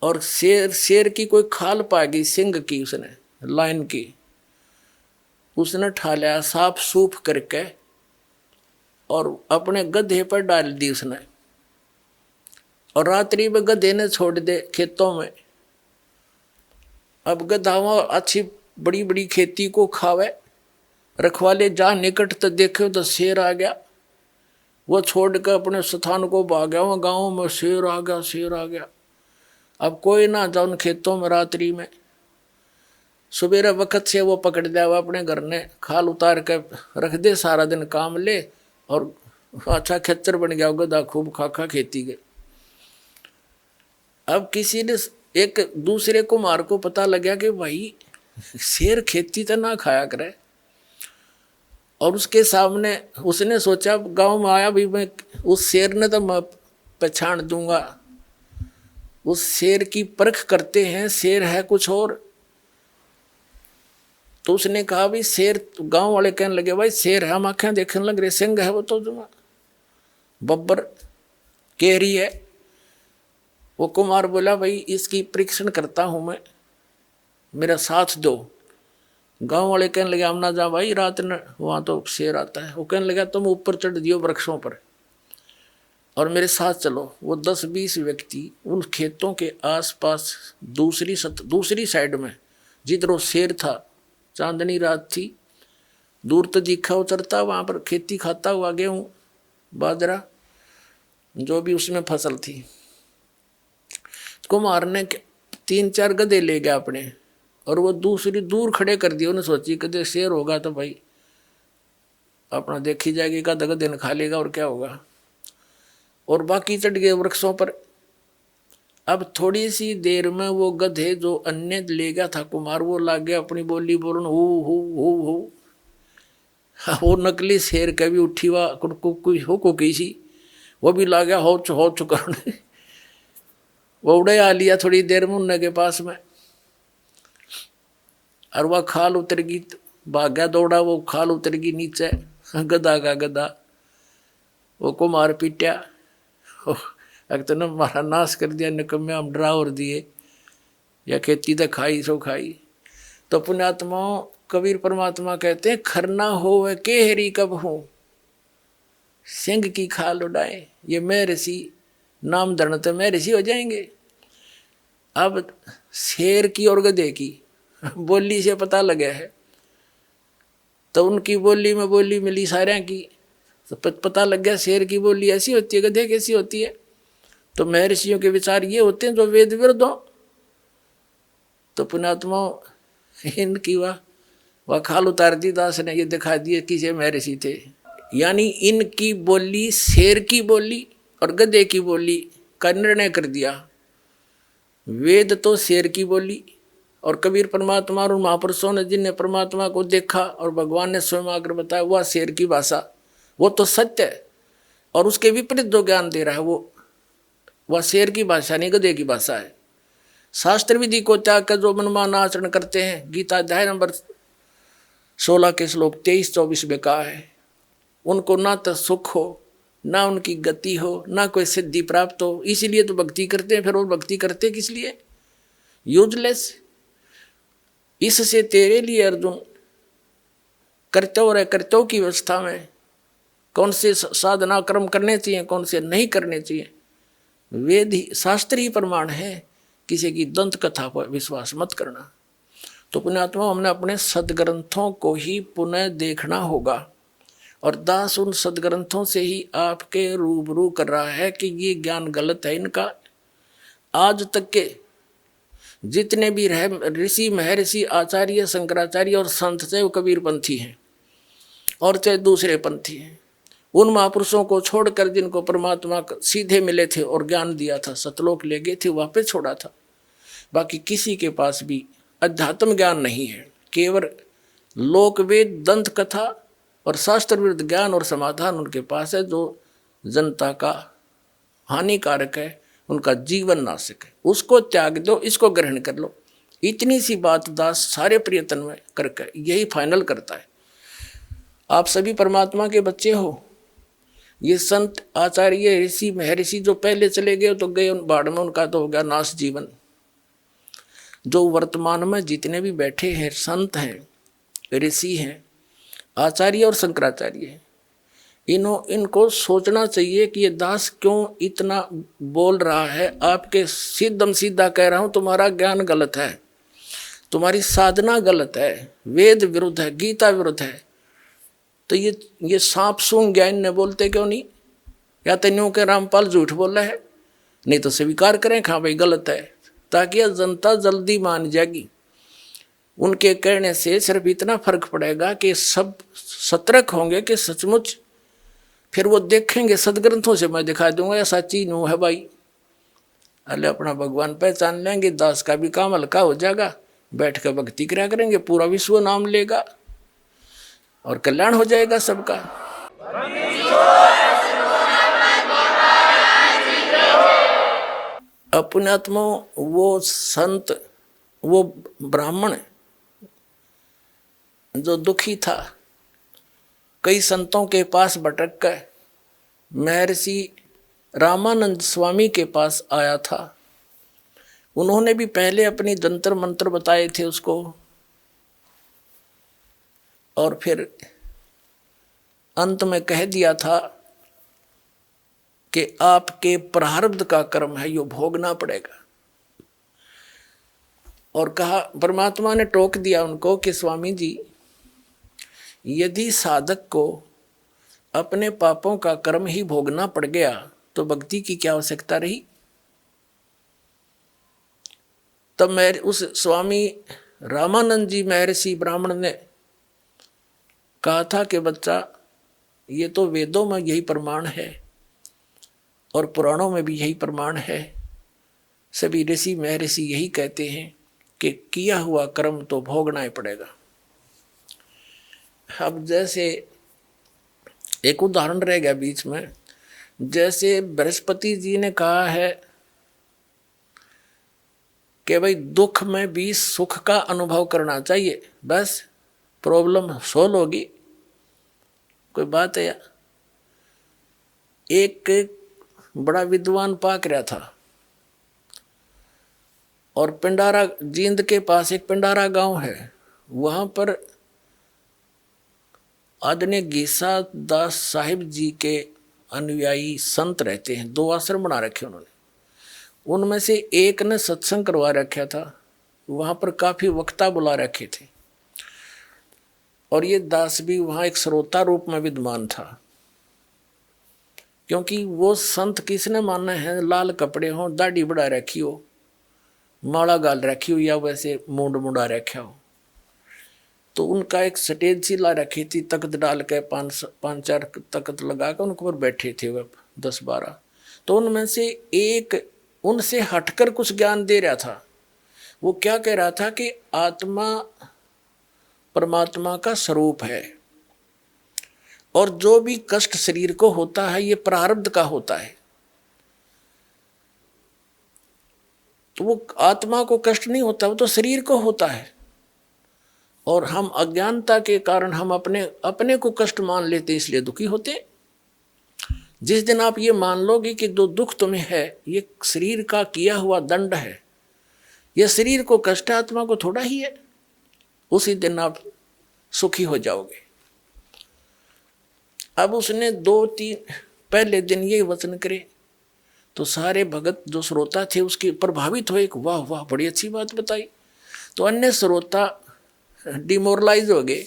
और शेर की कोई खाल पा गई, सिंह की, उसने लाइन की, उसने ठा लिया साफ सूफ करके और अपने गधे पर डाल दी उसने। और रात्रि में गधे ने छोड़ दे खेतों में। अब गधावा अच्छी बड़ी बड़ी खेती को खावे, रखवाले जा निकट तो देखे तो शेर आ गया, वो छोड़ कर अपने स्थान को भाग गया, वहाँ गाँव में शेर आ गया, शेर आ गया। अब कोई ना जाओ उन खेतों में रात्रि में, सुबेरे वक्त से वो पकड़ दिया, वो अपने घर ने खाल उतार कर रख दे, सारा दिन काम ले, और अच्छा खेचर बन गया गधा, खूब खा खा खेती के। अब किसी ने एक दूसरे कुम्हार को पता लग गया कि भाई शेर खेती तो ना खाया करे, और उसके सामने उसने सोचा, गांव में आया भी मैं उस शेर ने तो मैं पहचान दूंगा, उस शेर की परख करते हैं, शेर है कुछ और। तो उसने कहा भाई शेर, गांव वाले कहने लगे भाई शेर है, हम आंखें देखने लग रहे, सिंह है वो तो जो बब्बर कह रही है। वो कुमार बोला भाई इसकी परीक्षण करता हूं मैं, मेरा साथ दो। गांव वाले कहने लगे हम ना जा भाई, रात न वहाँ तो शेर आता है। वो कहने लगा तुम ऊपर चढ़ दियो वृक्षों पर और मेरे साथ चलो। वो 10-20 व्यक्ति उन खेतों के आसपास दूसरी साइड में जिधर वो शेर था, चांदनी रात थी, दूर तो दिखा उतरता, वहाँ पर खेती खाता हुआ गेहूँ बाजरा जो भी उसमें फसल थी। कुम्हार ने 3-4 गधे ले गया अपने, और वो दूसरी दूर खड़े कर दिए। उन्हें सोची कदे शेर होगा तो भाई अपना देखी जाएगी, गधा गधे ने खा लेगा और क्या होगा। और बाकी चढ़ गए वृक्षों पर। अब थोड़ी सी देर में वो गधे जो अन्य ले गया था कुमार, वो लाग गया अपनी बोली बोलन, हो। वो नकली शेर कभी उठी हुआ कोई हो को किसी, वो भी ला गया हो करने। वो उड़े आ लिया थोड़ी देर में उन्ने के पास में, और वह खाल उतर गई, भाग गया दौड़ा, वो खाल उतर गई नीचे, गधा का गधा। वो कुमार पीटा, एक तो ना मारा नाश कर दिया, निकम्मे हम डरा और दिए। या खेती तो खाई सो खाई। तो पुण्यात्माओं कबीर परमात्मा कहते हैं खरना हो व के हेरी कब हो, सिंह की खाल उड़ाए। ये मैं ऋषि नाम धरण तो मैं ऋषि हो जाएंगे। अब शेर की और गधे की बोली से पता लगे है, तो उनकी बोली में बोली मिली सारे की, तो पता लग गया शेर की बोली ऐसी होती है, गधे कैसी होती है। तो महर्षियों के विचार ये होते हैं जो वेद विरुद्ध हो। तो पुण्यात्मा इनकी वह खाल उतार दी दास ने, ये दिखा दिए कि ये महर्षि थे। यानी इनकी बोली शेर की बोली और गधे की बोली का निर्णय कर दिया। वेद तो शेर की बोली, और कबीर परमात्मा और महापुरुषों ने जिनने परमात्मा को देखा और भगवान ने स्वयं आकर बताया वह शेर की भाषा, वो तो सत्य है। और उसके विपरीत जो ज्ञान दे रहा है वह शेर की भाषा नहीं, गधे की भाषा है। शास्त्र विधि को त्याग कर जो मनमाना आचरण करते हैं, गीता अध्याय नंबर 16 के श्लोक 23-24 में कहा है, उनको ना तो सुख हो, ना उनकी गति हो, ना कोई सिद्धि प्राप्त हो। इसीलिए तो भक्ति करते हैं। फिर वो भक्ति करते किस लिए? यूजलेस। इससे तेरे लिए अर्जुन कर्तव्य और अकर्तव्य की व्यवस्था में कौन से साधना कर्म करने चाहिए, कौन से नहीं करने चाहिए, वेद ही शास्त्र ही प्रमाण है। किसी की दंत कथा पर विश्वास मत करना। तो पुण्यात्मा हमने अपने सदग्रंथों को ही पुनः देखना होगा, और दास उन सदग्रंथों से ही आपके रूबरू कर रहा है कि ये ज्ञान गलत है इनका। आज तक के जितने भी ऋषि महर्षि आचार्य शंकराचार्य और संत, चाहे वो कबीर पंथी हैं और चाहे दूसरे पंथी हैं, उन महापुरुषों को छोड़कर जिनको परमात्मा सीधे मिले थे और ज्ञान दिया था, सतलोक ले गए थे, वापस छोड़ा था। बाकी किसी के पास भी अध्यात्म ज्ञान नहीं है। केवल लोकवेद, दंत कथा और शास्त्र विरुद्ध ज्ञान और समाधान उनके पास है, जो जनता का हानिकारक है, उनका जीवन नाशक है। उसको त्याग दो, इसको ग्रहण कर लो। इतनी सी बात दास सारे प्रयत्न में करके यही फाइनल करता है। आप सभी परमात्मा के बच्चे हो। ये संत आचार्य ऋषि महर्षि जो पहले चले गए तो गए बाढ़ में, उनका तो हो गया नाश जीवन। जो वर्तमान में जितने भी बैठे हैं संत हैं, ऋषि हैं, आचार्य और शंकराचार्य हैं, इनको सोचना चाहिए कि ये दास क्यों इतना बोल रहा है। आपके सीधम सीधा कह रहा हूँ, तुम्हारा ज्ञान गलत है, तुम्हारी साधना गलत है, वेद विरुद्ध है, गीता विरुद्ध है। तो ये सांप सूंघ ज्ञान ने बोलते क्यों नहीं? या तो न्यू के रामपाल झूठ बोल रहा है, नहीं तो स्वीकार करें हाँ भाई गलत है, ताकि यह जनता जल्दी मान जाएगी। उनके कहने से सिर्फ इतना फर्क पड़ेगा कि सब सतर्क होंगे कि सचमुच, फिर वो देखेंगे सदग्रंथों से मैं दिखा दूंगा या सच्ची न्यू है भाई। अरे अपना भगवान पहचान लेंगे, दास का भी काम हल्का हो जाएगा, बैठ कर भक्ति करा करेंगे, पूरा विश्व नाम लेगा और कल्याण हो जाएगा सबका। अपनात्मा वो संत, वो ब्राह्मण जो दुखी था, कई संतों के पास भटक कर महर्षि रामानंद स्वामी के पास आया था। उन्होंने भी पहले अपनी जंतर मंत्र बताए थे उसको, और फिर अंत में कह दिया था कि आपके प्रारब्ध का कर्म है, यो भोगना पड़ेगा। और कहा, परमात्मा ने टोक दिया उनको कि स्वामी जी, यदि साधक को अपने पापों का कर्म ही भोगना पड़ गया तो भक्ति की क्या आवश्यकता रही। तब मैं उस स्वामी रामानंद जी महर्षि ब्राह्मण ने कहा था कि बच्चा, ये तो वेदों में यही प्रमाण है और पुराणों में भी यही प्रमाण है, सभी ऋषि महर्षि यही कहते हैं कि किया हुआ कर्म तो भोगना ही पड़ेगा। अब जैसे एक उदाहरण रह गया बीच में, जैसे बृहस्पति जी ने कहा है कि भाई दुख में भी सुख का अनुभव करना चाहिए, बस प्रॉब्लम सोल्व होगी। कोई बात है? एक बड़ा विद्वान पाक रहा था, और पिंडारा जींद के पास एक पिंडारा गांव है, वहां पर आदरणीय गीसा दास साहिब जी के अनुयायी संत रहते हैं। 2 आश्रम बना रखे उन्होंने, उनमें से एक ने सत्संग करवा रखा था, वहां पर काफी वक्ता बुला रखे थे और ये दास भी वहां एक श्रोता रूप में विद्यमान था। क्योंकि वो संत किसने माना है, लाल कपड़े हो, दाढ़ी बढ़ा रखी हो, माला गाल रखी हो या वैसे मूंड मुड़ा रखा हो। तो उनका एक स्टेज सी ला रखी थी, तख्त डाल के 5-4 तख्त लगा कर उनके ऊपर बैठे थे वह 10-12। तो उनमें से एक उनसे हटकर कुछ ज्ञान दे रहा था। वो क्या कह रहा था कि आत्मा परमात्मा का स्वरूप है और जो भी कष्ट शरीर को होता है ये प्रारब्ध का होता है। तो वो आत्मा को कष्ट नहीं होता, वो तो शरीर को होता है। और हम अज्ञानता के कारण हम अपने को कष्ट मान लेते, इसलिए दुखी होते। जिस दिन आप ये मान लोगे कि जो दुख तुम्हें है ये शरीर का किया हुआ दंड है, ये शरीर को कष्ट आत्मा को थोड़ा ही है, उसी दिन आप सुखी हो जाओगे। अब उसने 2-3 पहले दिन ये वचन करे तो सारे भगत जो श्रोता थे उसके प्रभावित हुए, वाह वाह बड़ी अच्छी बात बताई। तो अन्य श्रोता डिमोरलाइज हो गए,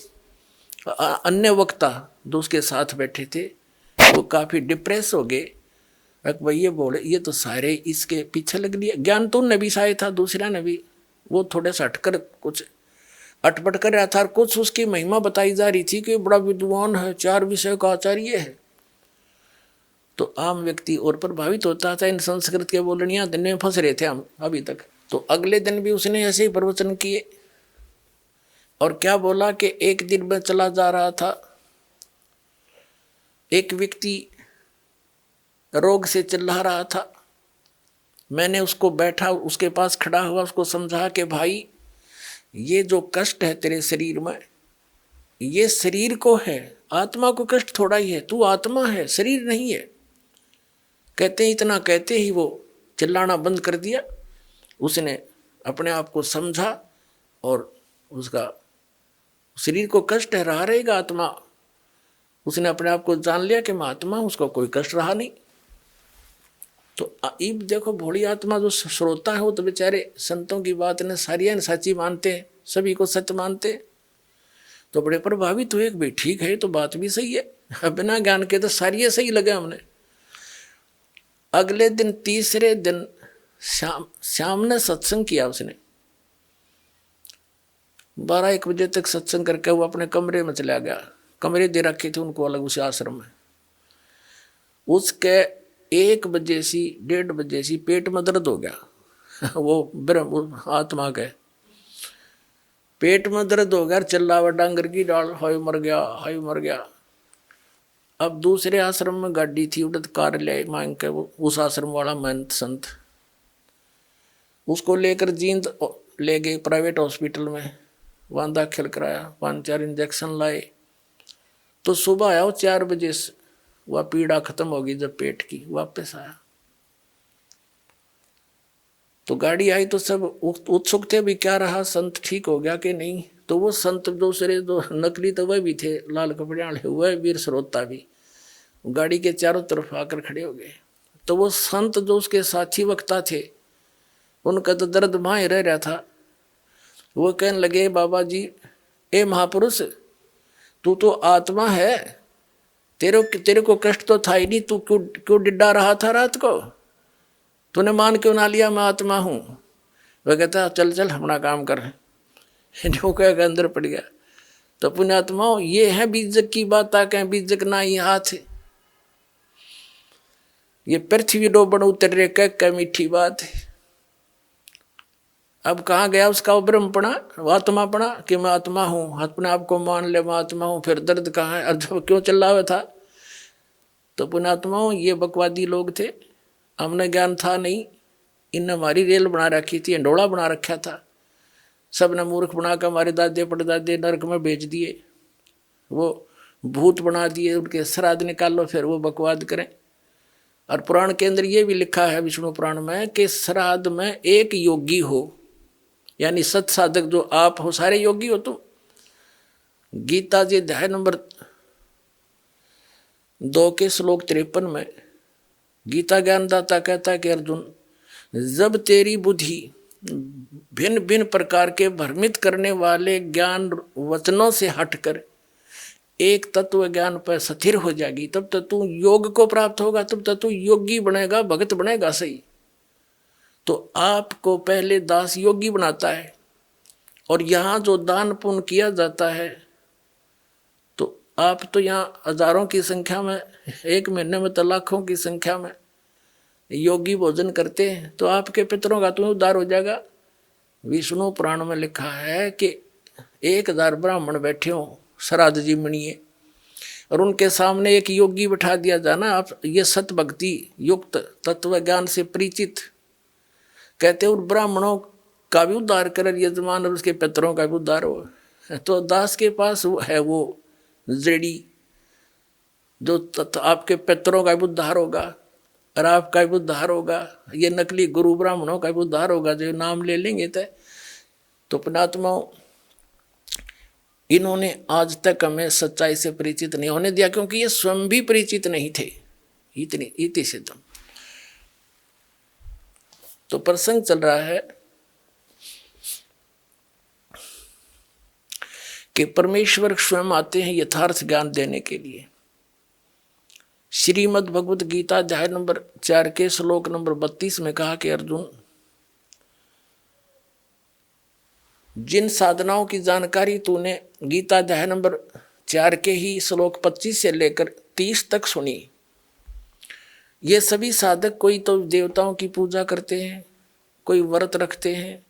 अन्य वक्ता जो उसके साथ बैठे थे वो काफी डिप्रेस हो गए। भाई ये बोले ये तो सारे इसके पीछे लग लिए। ज्ञान तो उनने भी शायद था, दूसरा ने भी, वो थोड़े से हटकर कुछ अटपट कर रहा था। कुछ उसकी महिमा बताई जा रही थी कि बड़ा विद्वान है, 4 विषय का आचार्य है। तो आम व्यक्ति और प्रभावित होता था। इन संस्कृत के बोलनिया दिन में फंस रहे थे हम अभी तक। तो अगले दिन भी उसने ऐसे ही प्रवचन किए और क्या बोला कि एक दिन में चला जा रहा था, एक व्यक्ति रोग से चिल्ला रहा था। मैंने उसको बैठा, उसके पास खड़ा हुआ, उसको समझा कि भाई ये जो कष्ट है तेरे शरीर में, ये शरीर को है, आत्मा को कष्ट थोड़ा ही है, तू आत्मा है, शरीर नहीं है। इतना कहते ही वो चिल्लाना बंद कर दिया। उसने अपने आप को समझा और उसका शरीर को कष्ट है, रहा रहेगा आत्मा। उसने अपने आप को जान लिया कि मैं आत्मा हूं, उसको कोई कष्ट रहा नहीं। तो अब देखो भोली आत्मा जो श्रोता है वो तो बेचारे संतों की बात ने सारी सच्ची मानते हैं, सभी को सत्य मानते हैं। तो बड़े प्रभावित हुए कि भाई ठीक है तो बात भी सही है, बिना ज्ञान के तो सारी सही लगे हमने। अगले दिन तीसरे दिन शाम ने सत्संग किया। उसने 12-1 बजे तक सत्संग करके वो अपने कमरे में चला गया। कमरे दे रखे थे उनको अलग उस आश्रम में। उसके 1 बजे से 1:30 बजे से पेट में दर्द हो गया। वो ब्रह्म आत्मा के पेट में दर्द हो गया, चिल्लावा डांगर की डाल, हाय मर गया, हाय मर गया। अब दूसरे आश्रम में गाड़ी थी, उड़द कार ले मांग के वो उस आश्रम वाला महंत संत उसको लेकर जींद ले गए प्राइवेट हॉस्पिटल में, वहाँ दाखिल कराया, 5-4 इंजेक्शन लाए। तो सुबह आया वो 4 बजे से, वह पीड़ा खत्म होगी जब पेट की, वापस आया। तो गाड़ी आई तो सब उत्सुक थे भी क्या रहा, संत ठीक हो गया कि नहीं। तो वो संत दूसरे जो नकली तो वह भी थे, लाल कपड़े वाले, वह वीर श्रोता भी गाड़ी के चारों तरफ आकर खड़े हो गए। तो वो संत जो उसके साथी वक्ता थे उनका तो दर्द वहाँ ही रह रहा था। वो कहने लगे बाबा जी, ए महापुरुष, तू तो आत्मा है, तेरे को कष्ट तो था ही नहीं, तू क्यों डिड्डा रहा था रात को, तूने मान क्यों ना लिया मैं आत्मा हूँ। वह कहता चल चल अपना काम कर, जो कह अंदर पड़ गया। तो पुण्यात्मा ये है बीजक की बात, आके बीजक ना ही हाथ, ये पृथ्वी डोबन उतर रे कह मीठी बात है। अब कहाँ गया उसका वो ब्रह्मपणा, आत्मापणा कि मैं आत्मा हूँ, अपने आप को मान ले मैं आत्मा हूँ। फिर दर्द कहाँ है, अर्ध क्यों चिल्ला हुआ था। तो पुण्यात्मा ये बकवादी लोग थे, हमने ज्ञान था नहीं, इनने हमारी रेल बना रखी थी, अंडोला बना रखा था, सब ने मूर्ख बना कर हमारे दादे परदादे नरक में भेज दिए, वो भूत बना दिए, उनके श्राद्ध निकालो फिर वो बकवाद करें। और पुराण के अंदर ये भी लिखा है विष्णु पुराण में कि श्राद्ध में एक योगी हो यानी सत साधक जो आप हो, सारे योगी हो तुम। गीता जी अध्याय नंबर 2 के श्लोक 53 में गीता ज्ञानदाता कहता है कि अर्जुन, जब तेरी बुद्धि भिन्न भिन्न प्रकार के भ्रमित करने वाले ज्ञान वचनों से हटकर एक तत्व ज्ञान पर स्थिर हो जाएगी, तब तक तू योग को प्राप्त होगा, तब तक तू योगी बनेगा, भगत बनेगा। सही तो आपको पहले दास योगी बनाता है, और यहाँ जो दान पुण्य किया जाता है, तो आप तो यहाँ हजारों की संख्या में, एक महीने में तो लाखों की संख्या में योगी भोजन करते हैं, तो आपके पितरों का तुम्हें उद्धार हो जाएगा। विष्णु पुराण में लिखा है कि 1000 ब्राह्मण बैठे हों श्राद्ध जी मणिये, और उनके सामने एक योगी बैठा दिया जाना, आप ये सत भक्ति युक्त तत्व ज्ञान से परिचित, कहते उन ब्राह्मणों का भी उद्धार कर यजमान और उसके पितरों का भी उद्धार हो। तो दास के पास है वो जड़ी, जो आपके पितरों का भी उद्धार होगा और आपका भी उद्धार होगा। ये नकली गुरु ब्राह्मणों का भी उद्धार होगा जो नाम ले लेंगे। तो पुणात्माओं, इन्होंने आज तक हमें सच्चाई से परिचित नहीं होने दिया, क्योंकि ये स्वयं भी परिचित नहीं थे। इति सिद्धम। तो प्रसंग चल रहा है कि परमेश्वर स्वयं आते हैं यथार्थ ज्ञान देने के लिए। श्रीमद् भगवत गीता अध्याय नंबर 4 के श्लोक नंबर 32 में कहा कि अर्जुन, जिन साधनाओं की जानकारी तूने गीता अध्याय नंबर 4 के ही श्लोक 25 से लेकर 30 तक सुनी, ये सभी साधक कोई तो देवताओं की पूजा करते हैं, कोई व्रत रखते हैं,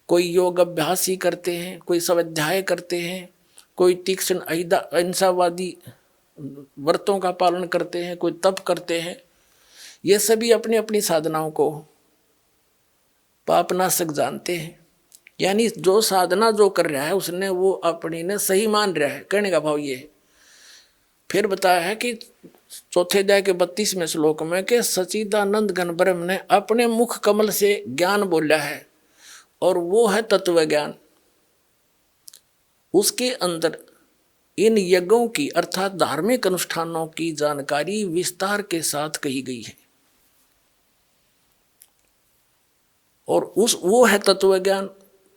कोई योग अभ्यास ही करते हैं, कोई स्वाध्याय करते हैं, कोई तीक्ष्ण अहिंसावादी व्रतों का पालन करते हैं, कोई तप करते हैं। ये सभी अपनी अपनी साधनाओं को पापनाशक जानते हैं। यानी जो साधना जो कर रहा है उसने वो अपनी ने सही मान रहा है, कहने का भाव ये है। फिर बताया है कि चौथे अध्याय के 32वें श्लोक में कि सच्चिदानंद घन ब्रह्म ने अपने मुख कमल से ज्ञान बोला है, और वो है तत्व ज्ञान। उसके अंदर इन यज्ञों की अर्थात धार्मिक अनुष्ठानों की जानकारी विस्तार के साथ कही गई है, और वो है तत्व ज्ञान।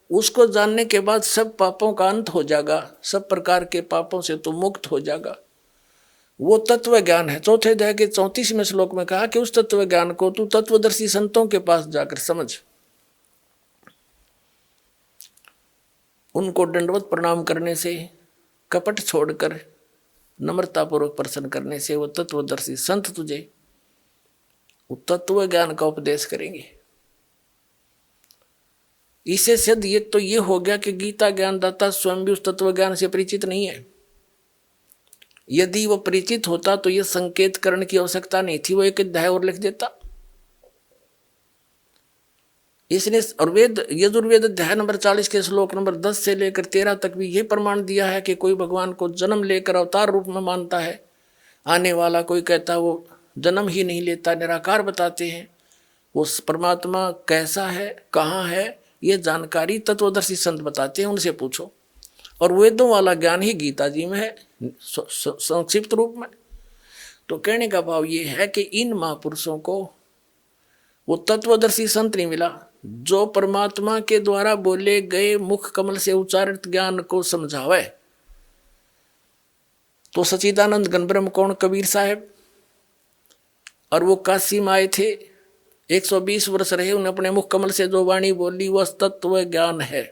उसको जानने के बाद सब पापों का अंत हो जाएगा, सब प्रकार के पापों से तो मुक्त हो जाएगा। वो तत्व ज्ञान है। चौथे अध्याय के 34वें श्लोक में कहा कि उस तत्व ज्ञान को तू तत्वदर्शी संतों के पास जाकर समझ, उनको दंडवत प्रणाम करने से, कपट छोड़कर नम्रतापूर्वक प्रश्न करने से वो तत्वदर्शी संत तुझे वो तत्व ज्ञान का उपदेश करेंगे। इससे सिद्ध ये तो ये हो गया कि गीता ज्ञानदाता स्वयं भी उस तत्व ज्ञान से परिचित नहीं है। यदि वो परिचित होता तो ये संकेत करने की आवश्यकता नहीं थी, वो एक अध्याय और लिख देता। इसने और वेद यजुर्वेद अध्याय नंबर 40 के श्लोक नंबर 10 से लेकर 13 तक भी ये प्रमाण दिया है कि कोई भगवान को जन्म लेकर अवतार रूप में मानता है आने वाला, कोई कहता वो जन्म ही नहीं लेता, निराकार बताते हैं। वो परमात्मा कैसा है, कहाँ है, ये जानकारी तत्वदर्शी संत बताते हैं, उनसे पूछो। और वेदों वाला ज्ञान ही गीता जी में है संक्षिप्त रूप में। तो कहने का भाव ये है कि इन महापुरुषों को वो तत्वदर्शी संत नहीं मिला जो परमात्मा के द्वारा बोले गए मुख कमल से उच्चारित ज्ञान को समझावे। तो सच्चिदानंद घन ब्रह्म कौन? कबीर साहब। और वो काशी में आए थे, 120 वर्ष रहे, उन्हें अपने मुख कमल से जो वाणी बोली वह तत्व ज्ञान है।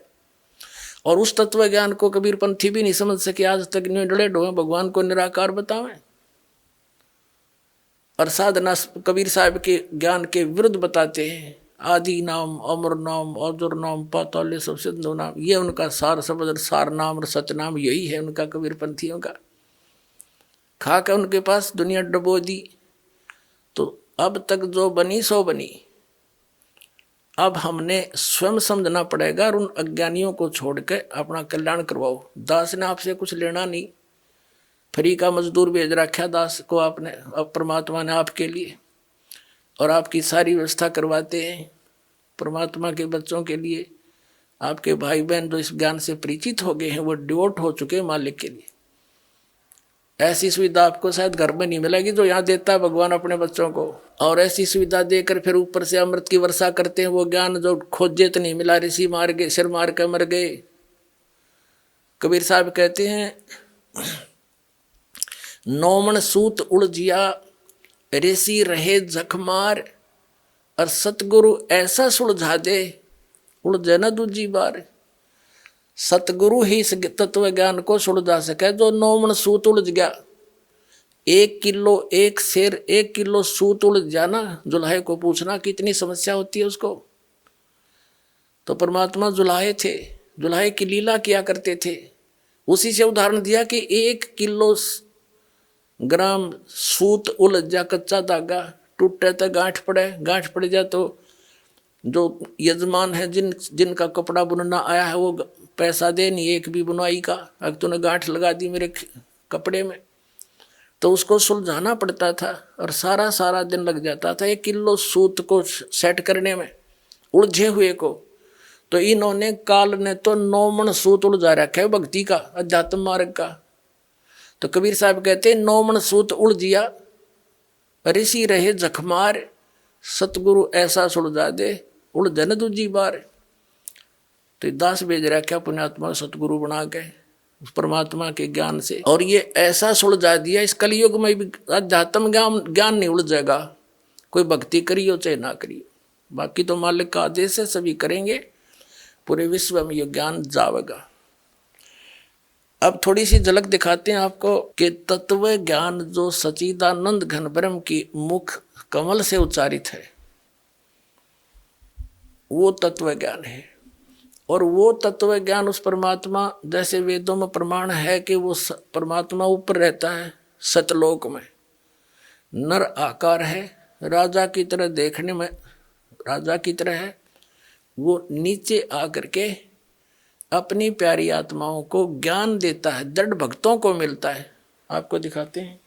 और उस तत्व ज्ञान को कबीर पंथी भी नहीं समझ सके, आज तक डले डोए भगवान को निराकार बतावें। और साधना कबीर साहब के ज्ञान के विरुद्ध बताते हैं। आदि नाम, अमर नाम, अजुर नाम, पाताल्य सब सिद्धो नाम, ये उनका सार शब्द, सार नाम और सच नाम यही है उनका कबीर पंथियों का। खा कर उनके पास दुनिया डबो दी, तो अब तक जो बनी सो बनी। अब हमने स्वयं समझना पड़ेगा और उन अज्ञानियों को छोड़ के अपना कल्याण करवाओ। दास ने आपसे कुछ लेना नहीं, फ्री का मजदूर भेज रखा दास को आपने, अब परमात्मा ने आपके लिए, और आपकी सारी व्यवस्था करवाते हैं परमात्मा के बच्चों के लिए। आपके भाई बहन जो इस ज्ञान से परिचित हो गए हैं वो डिवोट हो चुके हैं मालिक के लिए। ऐसी सुविधा आपको शायद घर में नहीं मिलेगी जो यहाँ देता है भगवान अपने बच्चों को। और ऐसी सुविधा देकर फिर ऊपर से अमृत की वर्षा करते हैं। वो ज्ञान जो खोजे तो नहीं मिला, ऋषि मार गए, सिर मार कर मर गए। कबीर साहब कहते हैं, नौमन सूत उलझिया ऋषि रहे जखमार, और सतगुरु ऐसा सुलझा दे उलझे न दूजी बार। सतगुरु ही इस तत्व ज्ञान को सुलझा सके। जो नौमन सूत उलझ गया, 1 किलो 1 शेर 1 किलो सूत उलझ जाना, जुल्हे को पूछना कितनी समस्या होती है उसको। तो परमात्मा जुल्हे थे, जुल्हे की लीला किया करते थे। उसी से उदाहरण दिया कि 1 किलो ग्राम सूत उलझ जा, कच्चा धागा टूटे तो गांठ पड़े, गांठ पड़ जाए तो जो यजमान है जिनका कपड़ा बुनना आया है वो पैसा दे नहीं एक भी बुनाई का। अगर तूने गांठ लगा दी मेरे कपड़े में, तो उसको सुलझाना पड़ता था और सारा दिन लग जाता था 1 किलो सूत को सेट करने में, उलझे हुए को। तो इन्होंने काल ने तो 9 मन सूत उलझा रखा है भक्ति का, अध्यात्म मार्ग का। तो कबीर साहब कहते 9 मन सूत उलझिया ऋषि रहे जखमार, सतगुरु ऐसा सुलझा दे उलझन दूजी बार। तो दास भेज रखा पुण्यात्मा सतगुरु बना के उस परमात्मा के ज्ञान से, और ये ऐसा सुलझा दिया। इस कलयुग में भी अध्यात्म ज्ञान नहीं उलझेगा, कोई भक्ति करियो चाहे ना करियो, बाकी तो मालिक का आदेश है, सभी करेंगे, पूरे विश्व में ये ज्ञान जाएगा। अब थोड़ी सी झलक दिखाते हैं आपको कि तत्व ज्ञान जो सच्चिदानंद घन ब्रह्म की मुख कमल से उच्चारित है वो तत्व ज्ञान है। और वो तत्व ज्ञान उस परमात्मा, जैसे वेदों में प्रमाण है कि वो परमात्मा ऊपर रहता है सतलोक में, नर आकार है, राजा की तरह देखने में राजा की तरह है। वो नीचे आकर के अपनी प्यारी आत्माओं को ज्ञान देता है, दृढ़ भक्तों को मिलता है। आपको दिखाते हैं।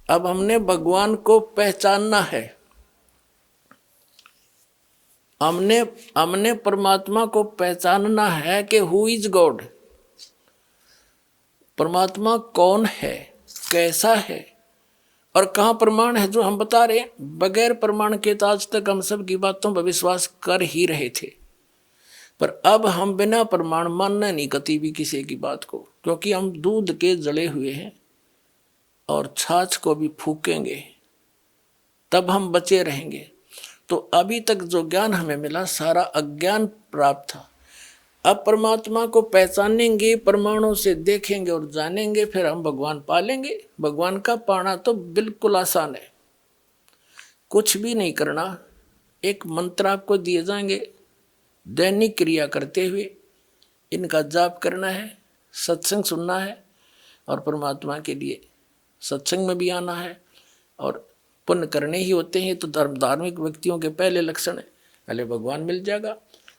अब हमने भगवान को पहचानना है, हमने परमात्मा को पहचानना है कि हु इज गॉड, परमात्मा कौन है, कैसा है और कहाँ प्रमाण है जो हम बता रहे हैं। बगैर प्रमाण के तो आज तक हम सब की बातों पर विश्वास कर ही रहे थे, पर अब हम बिना प्रमाण मानना नहीं कभी भी किसी की बात को, क्योंकि हम दूध के जले हुए हैं और छाछ को भी फूकेंगे तब हम बचे रहेंगे। तो अभी तक जो ज्ञान हमें मिला सारा अज्ञान प्राप्त था। अब परमात्मा को पहचानेंगे, प्रमाणों से देखेंगे और जानेंगे, फिर हम भगवान पा लेंगे। भगवान का पाना तो बिल्कुल आसान है, कुछ भी नहीं करना। एक मंत्र आपको दिए जाएंगे, दैनिक क्रिया करते हुए इनका जाप करना है, सत्संग सुनना है और परमात्मा के लिए सत्संग में भी आना है। और पुण्य करने ही होते हैं, तो धार्मिक व्यक्तियों के पहले लक्षण है, पहले भगवान मिल जाएगा।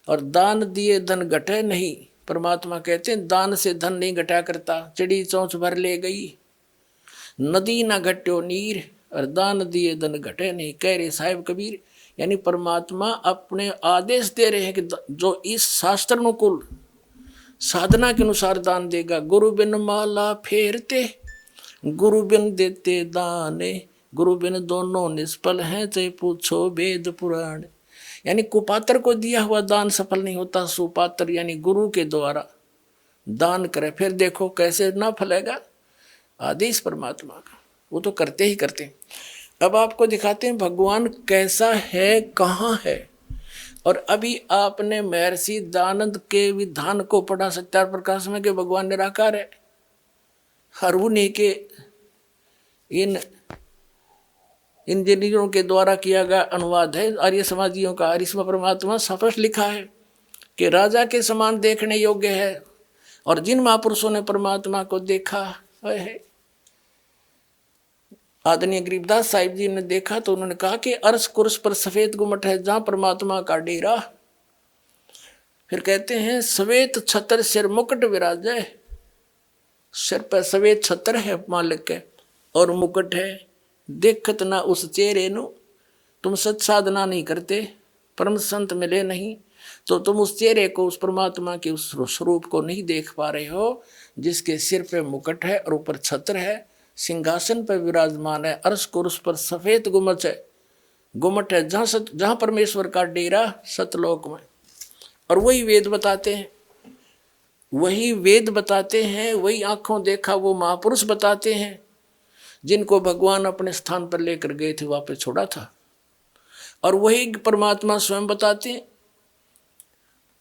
और दान दिए धन घटे नहीं, परमात्मा कहते हैं दान से धन नहीं घटा करता। चिड़ी चोंच भर ले गई, नदी ना घट्यो नीर, और दान दिए धन घटे नहीं, कह रहे साहिब कबीर। यानी परमात्मा अपने आदेश दे रहे हैं कि जो इस शास्त्र अनुकूल साधना के अनुसार दान देगा। गुरु बिन माला फेरते, गुरु बिन देते दाने, गुरु बिन दोनों निष्फल हैं, चाहे पूछो वेद पुराण। यानी कुपात्र को दिया हुआ दान सफल नहीं होता, सुपात्र यानी गुरु के द्वारा दान करे, फिर देखो कैसे ना फलेगा। आदेश परमात्मा का, वो तो करते ही करते हैं। अब आपको दिखाते हैं भगवान कैसा है, कहाँ है। और अभी आपने महर्षि दयानंद के विधान को पढ़ा सत्यार प्रकाश में कि भगवान निराकार है। हर उन्हीं के इन इंजीनियरों के द्वारा किया गया अनुवाद है आर्य समाजियों का, और इसमें परमात्मा स्पष्ट लिखा है कि राजा के समान देखने योग्य है। और जिन महापुरुषों ने परमात्मा को देखा है, आदरणीय गरीबदास साहिब जी ने देखा तो उन्होंने कहा कि अर्श कुर्स पर सफेद गुम्मट है जहां परमात्मा का डेरा। फिर कहते हैं सवेत छतर सिर मुकुट विराजे, सिर पर सवेत छतर है मालिक के और मुकुट है, देखत ना उस चेहरे नु। तुम सच साधना नहीं करते, परम संत मिले नहीं, तो तुम उस चेहरे को, उस परमात्मा के उस स्वरूप को नहीं देख पा रहे हो, जिसके सिर पे मुकुट है और ऊपर छत्र है, सिंहासन पर विराजमान है, अर्श कुर्स पर सफेद गुम्मट है, जहां परमेश्वर का डेरा सतलोक में। और वही वेद बताते हैं, वही आंखों देखा वो महापुरुष बताते हैं, जिनको भगवान अपने स्थान पर लेकर गए थे, वापस छोड़ा था। और वही परमात्मा स्वयं बताते हैं।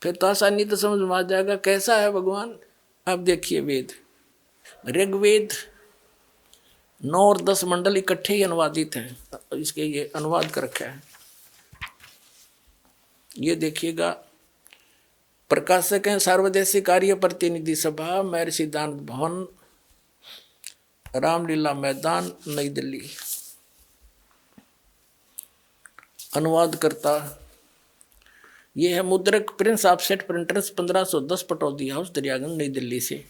फिर तो आसानी तो समझ में आ जाएगा कैसा है भगवान। अब देखिए वेद, ऋग्वेद 9 और 10 मंडल इकट्ठे ही अनुवादित हैं, इसके ये अनुवाद कर रखा है। ये देखिएगा, प्रकाशक हैं सार्वदेशिक कार्य प्रतिनिधि सभा, महर्षि दानंद भवन, रामलीला मैदान, नई दिल्ली। अनुवाद करता ये है मुद्रक prince offset printers 1510 Pataudi house Daryaganj नई दिल्ली से।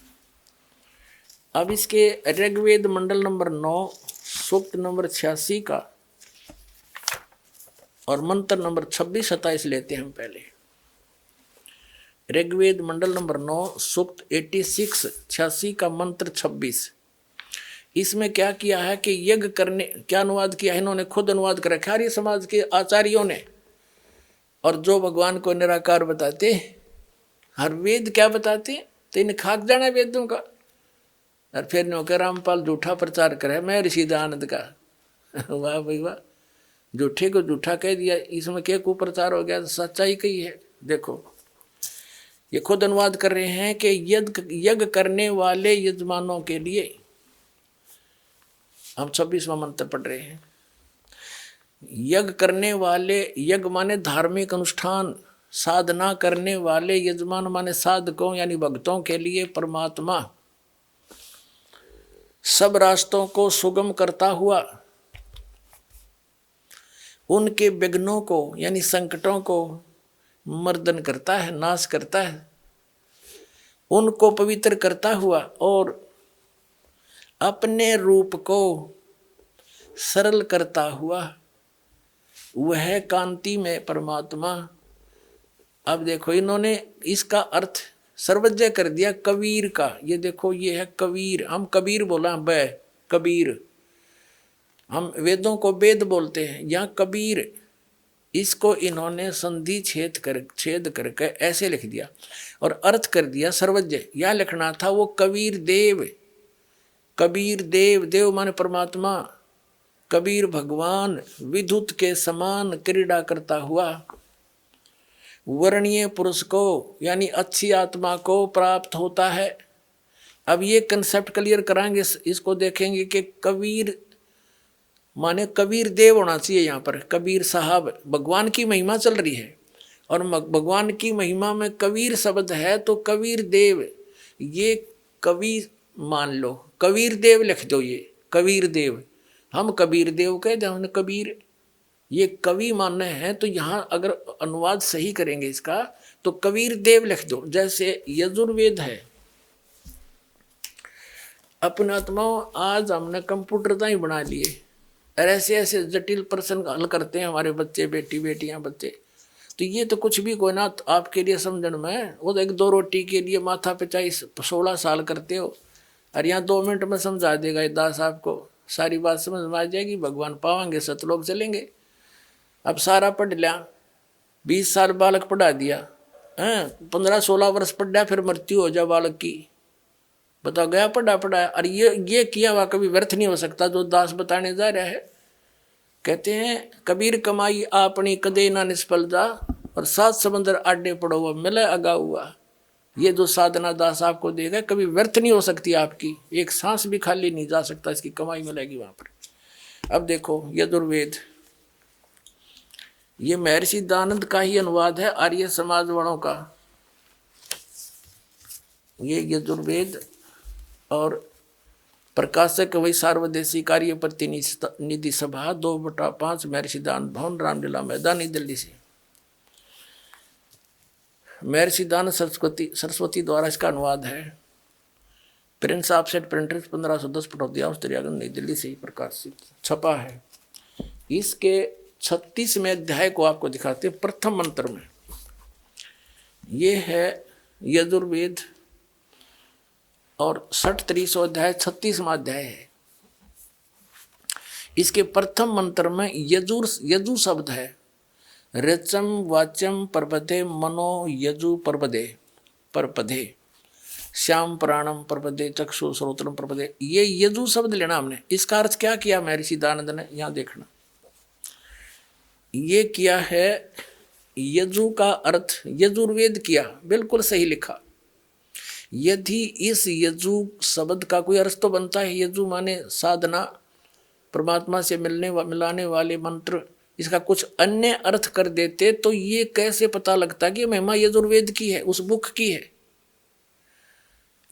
अब इसके ऋग्वेद मंडल नंबर 9 सूक्त नंबर 86 का और मंत्र नंबर 26-27 लेते हैं हम पहले। ऋग्वेद मंडल नंबर 9 सूक्त 86 का मंत्र 26। इसमें क्या किया है कि यज्ञ करने, क्या अनुवाद किया है इन्होंने, खुद अनुवाद कर रखा है समाज के आचार्यों ने। और जो भगवान को निराकार बताते, हर वेद क्या बताते, तो इन खाक जाना वेदों का। और फिर नौकर रामपाल झूठा प्रचार करे महर्षि दयानंद का। वाह भाई वाह, झूठे को झूठा कह दिया, इसमें क्या कुप्रचार हो गया, सच्चाई कही है। देखो ये खुद अनुवाद कर रहे हैं कि यज्ञ करने वाले यजमानों के लिए, हम 26वां मंत्र पढ़ रहे हैं। यज्ञ करने वाले, यज्ञ माने धार्मिक अनुष्ठान, साधना करने वाले, यजमान माने साधकों यानी भक्तों के लिए परमात्मा सब रास्तों को सुगम करता हुआ उनके विघ्नों को यानी संकटों को मर्दन करता है, नाश करता है, उनको पवित्र करता हुआ और अपने रूप को सरल करता हुआ वह कांति में परमात्मा। अब देखो इन्होंने इसका अर्थ सर्वज्ञ कर दिया कबीर का। ये देखो ये है कबीर, हम कबीर बोला कबीर, हम वेदों को वेद बोलते हैं, यहाँ कबीर, इसको इन्होंने संधि छेद करके ऐसे लिख दिया और अर्थ कर दिया सर्वज्ञ। यह लिखना था वो कबीर देव, देव माने परमात्मा, कबीर भगवान विद्युत के समान क्रीड़ा करता हुआ वर्णीय पुरुष को यानी अच्छी आत्मा को प्राप्त होता है। अब ये कंसेप्ट क्लियर कराएंगे, इसको देखेंगे कि कबीर माने कबीर देव होना चाहिए। यहाँ पर कबीर साहब, भगवान की महिमा चल रही है और भगवान की महिमा में कबीर शब्द है, तो कबीर देव, ये कवि मान लो, कबीर देव लिख दो, ये कबीर देव, हम कबीर देव कह दे, हमने कबीर, ये कवि मानना है। तो यहाँ अगर अनुवाद सही करेंगे इसका तो कबीर देव लिख दो। जैसे यजुर्वेद है, अपने आत्माओं आज हमने कंप्यूटर ही बना लिए और ऐसे ऐसे जटिल प्रश्न हल करते हैं हमारे बच्चे, बेटियां बच्चे। तो ये तो कुछ भी कोई ना आपके लिए समझने में, वो तो 1-2 रोटी के लिए माथा पे चाहे 16 साल करते हो और यहाँ 2 मिनट में समझा देगा ये दास, आपको सारी बात समझ में आ जाएगी, भगवान पावांगे, सतलोक चलेंगे। अब सारा पढ़ लिया, 20 साल बालक पढ़ा दिया, 15-16 वर्ष पढ़ा, फिर मृत्यु हो जाए बालक की, बताओ गया पढ़ा। और ये किया हुआ कभी व्यर्थ नहीं हो सकता, जो दास बताने जा रहा है। कहते हैं कबीर कमाई आपनी कदे ना निष्फल जा, और 7 समंदर आडे पड़ो हुआ मिले अगा हुआ। ये जो साधना दास आपको देगा कभी व्यर्थ नहीं हो सकती, आपकी एक सांस भी खाली नहीं जा सकता, इसकी कमाई मिलेगी वहां पर। अब देखो यजुर्वेद, ये महर्षि दयानंद का ही अनुवाद है, आर्य समाज वालों का। ये यजुर्वेद और प्रकाशक वही सार्वदेशिक कार्य प्रतिनिधि सभा 2/5 महर्षि दयानंद भवन, रामलीला मैदान, नई दिल्ली से। महर्षि दयानंद सरस्वती द्वारा इसका अनुवाद है। Prince offset printers 1510 Pataudi house Daryaganj नई दिल्ली से ही प्रकाशित छपा है। इसके 36वें अध्याय को आपको दिखाते हैं। प्रथम मंत्र में ये है यजुर्वेद और 37वां अध्याय 36वां अध्याय है। इसके प्रथम मंत्र में यजु शब्द है। रचम वाचम परपदे मनो यजु परपदे श्याम प्राणम परपदे चक्षु श्रोत्रम परपदे। ये यजु शब्द लेना हमने। इसका अर्थ क्या किया महर्षि दयानंद ने, यहां देखना। ये किया है यजु का अर्थ यजुर्वेद किया, बिल्कुल सही लिखा। यदि इस यजु शब्द का कोई अर्थ तो बनता है। यजु माने साधना, परमात्मा से मिलाने वाले मंत्र। इसका कुछ अन्य अर्थ कर देते तो ये कैसे पता लगता कि महिमा यजुर्वेद की है, उस बुक की है।